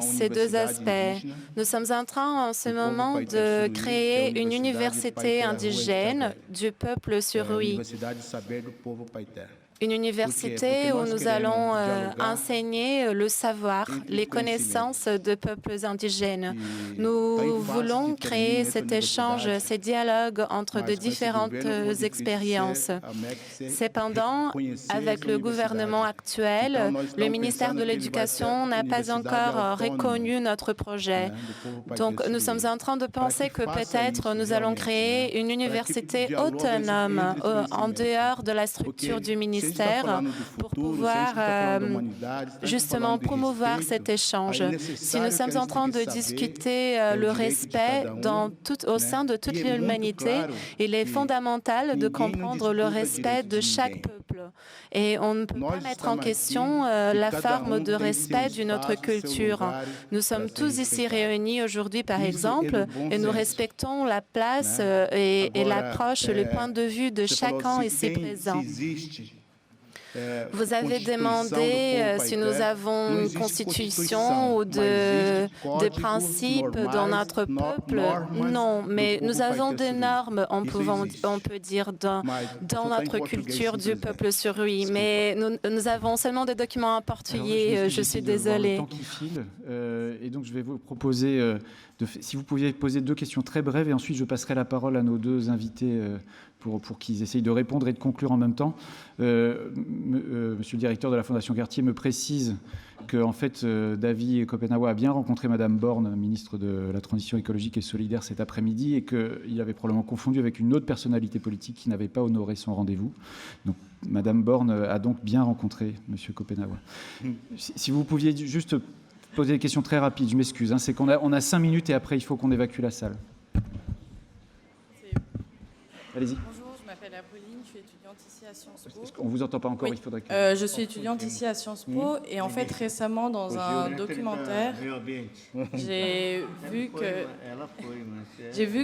ces deux aspects. Nous sommes en train, en ce moment, de créer une université indigène du peuple Surui. Une université où nous allons enseigner le savoir, les connaissances de peuples indigènes. Nous voulons créer cet échange, ces dialogues entre de différentes expériences. Cependant, avec le gouvernement actuel, le ministère de l'Éducation n'a pas encore reconnu notre projet. Donc, nous sommes en train de penser que peut-être nous allons créer une université autonome en dehors de la structure du ministère. ministère pour pouvoir justement promouvoir cet échange. Si nous sommes en train de discuter le respect au sein de toute l'humanité, il est fondamental de comprendre le respect de chaque peuple. Et on ne peut pas mettre en question la forme de respect d'une autre culture. Nous sommes tous ici réunis aujourd'hui, par exemple, et nous respectons la place et l'approche, le point de vue de chacun ici présent. Vous avez demandé si nous avons une constitution ou des principes dans notre peuple. Non, mais nous avons des normes, on peut dire, dans notre culture du peuple surui. Mais nous avons seulement des documents en portugais, je suis désolée. Le temps qui file, et donc je vais vous proposer, si vous pouviez poser 2 questions très brèves, et ensuite je passerai la parole à nos 2 invités pour qu'ils essayent de répondre et de conclure en même temps. Monsieur le directeur de la Fondation Cartier me précise qu'en fait, David Kopenawa a bien rencontré Madame Borne, ministre de la Transition écologique et solidaire, cet après-midi, et qu'il avait probablement confondu avec une autre personnalité politique qui n'avait pas honoré son rendez-vous. Donc, Madame Borne a donc bien rencontré Monsieur Kopenawa. Si vous pouviez juste poser des questions très rapides, je m'excuse, hein, c'est qu'on a 5 minutes et après, il faut qu'on évacue la salle. Allez-y. Bonjour, je m'appelle Apolline, je suis étudiante ici à Sciences Po. On ne vous entend pas encore, oui. Il faudrait que... je suis étudiante ici à Sciences Po et en fait récemment dans un documentaire, j'ai vu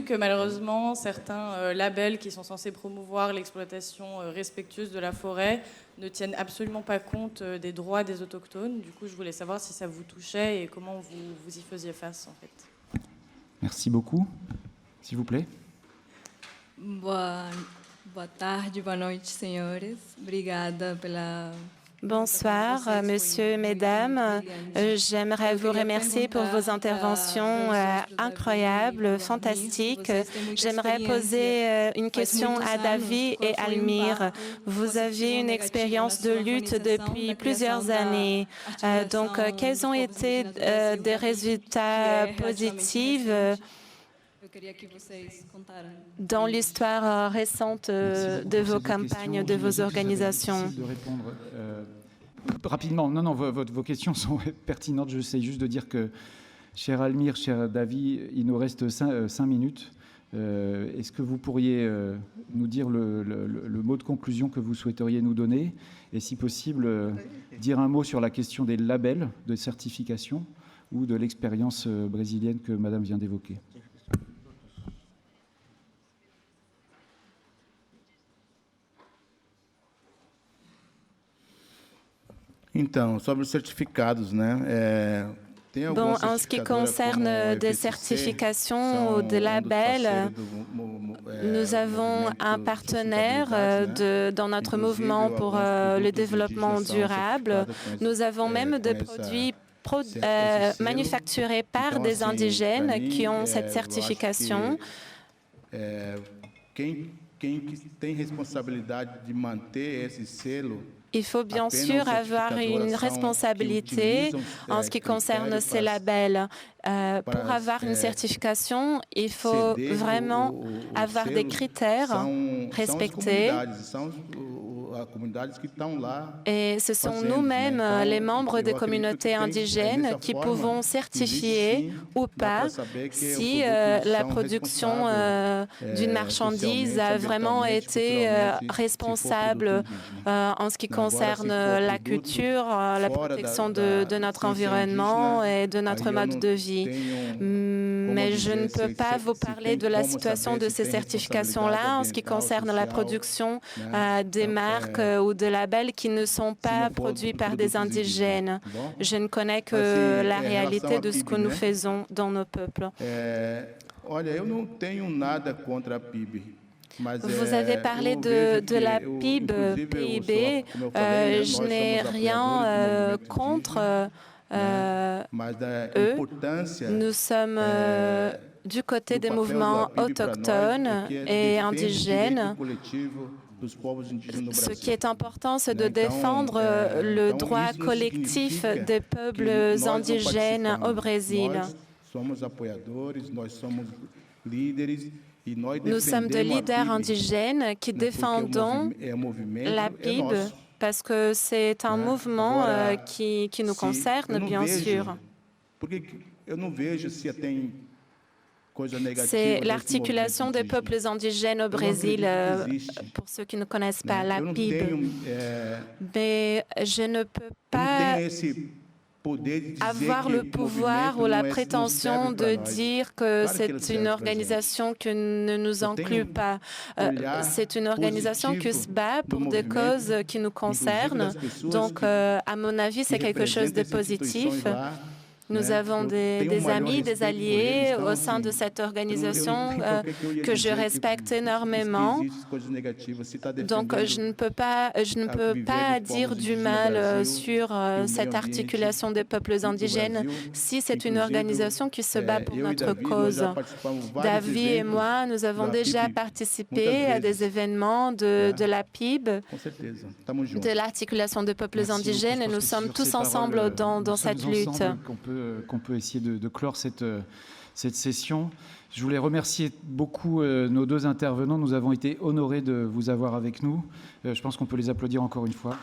que malheureusement certains labels qui sont censés promouvoir l'exploitation respectueuse de la forêt ne tiennent absolument pas compte des droits des autochtones. Du coup, je voulais savoir si ça vous touchait et comment vous y faisiez face en fait. Merci beaucoup. S'il vous plaît. Boa tarde, boa noite, senhores. Obrigada pela... Bonsoir, messieurs, mesdames. J'aimerais vous remercier pour vos interventions incroyables, fantastiques. J'aimerais poser une question à David et Almir. Vous aviez une expérience de lutte depuis plusieurs années. Donc, quels ont été des résultats positifs dans l'histoire récente de vos campagnes, de vos organisations? De répondre rapidement. Non, vos questions sont pertinentes. J'essaie juste de dire que, cher Almir, cher David, il nous reste 5 minutes. Est-ce que vous pourriez nous dire le mot de conclusion que vous souhaiteriez nous donner? Et si possible, dire un mot sur la question des labels de certification ou de l'expérience brésilienne que Madame vient d'évoquer. Então, sobre os certificados, né? Bon, en ce qui concerne des certifications ou des labels, nous avons un partenaire dans notre mouvement pour le développement durable. Nous avons même des produits manufacturés par des indigènes qui ont cette certification. Quem tem responsabilidade de manter esse selo? Il faut bien sûr avoir une responsabilité en ce qui concerne ces labels. Pour avoir une certification, il faut vraiment avoir des critères respectés. Et ce sont nous-mêmes, les membres des communautés indigènes, qui pouvons certifier ou pas si la production d'une marchandise a vraiment été responsable en ce qui concerne la culture, la protection de notre environnement et de notre mode de vie. Mais je ne peux pas vous parler de la situation de ces certifications-là en ce qui concerne la production des marques ou des labels qui ne sont pas produits par des indigènes. Je ne connais que la réalité de ce que nous faisons dans nos peuples. Vous avez parlé de la PIB. Je n'ai rien contre eux. Nous sommes du côté des mouvements autochtones et indigènes. Ce qui est important, c'est de défendre le droit collectif des peuples indigènes au Brésil. Nous sommes des leaders indigènes qui défendons la PIB parce que c'est un mouvement qui nous concerne, bien sûr. C'est l'articulation des peuples indigènes au Brésil, pour ceux qui ne connaissent pas la PIB. Mais je ne peux pas avoir le pouvoir ou la prétention de dire que c'est une organisation qui ne nous inclut pas. C'est une organisation qui se bat pour des causes qui nous concernent. Donc, à mon avis, c'est quelque chose de positif. Nous avons des amis, des alliés au sein de cette organisation que je respecte énormément. Donc, je ne peux pas dire du mal sur cette articulation des peuples indigènes si c'est une organisation qui se bat pour notre cause. David et moi, nous avons déjà participé à des événements de la PIB, de l'articulation des peuples indigènes, et nous sommes tous ensemble dans cette lutte. Qu'on peut essayer de clore cette session. Je voulais remercier beaucoup nos deux intervenants. Nous avons été honorés de vous avoir avec nous. Je pense qu'on peut les applaudir encore une fois.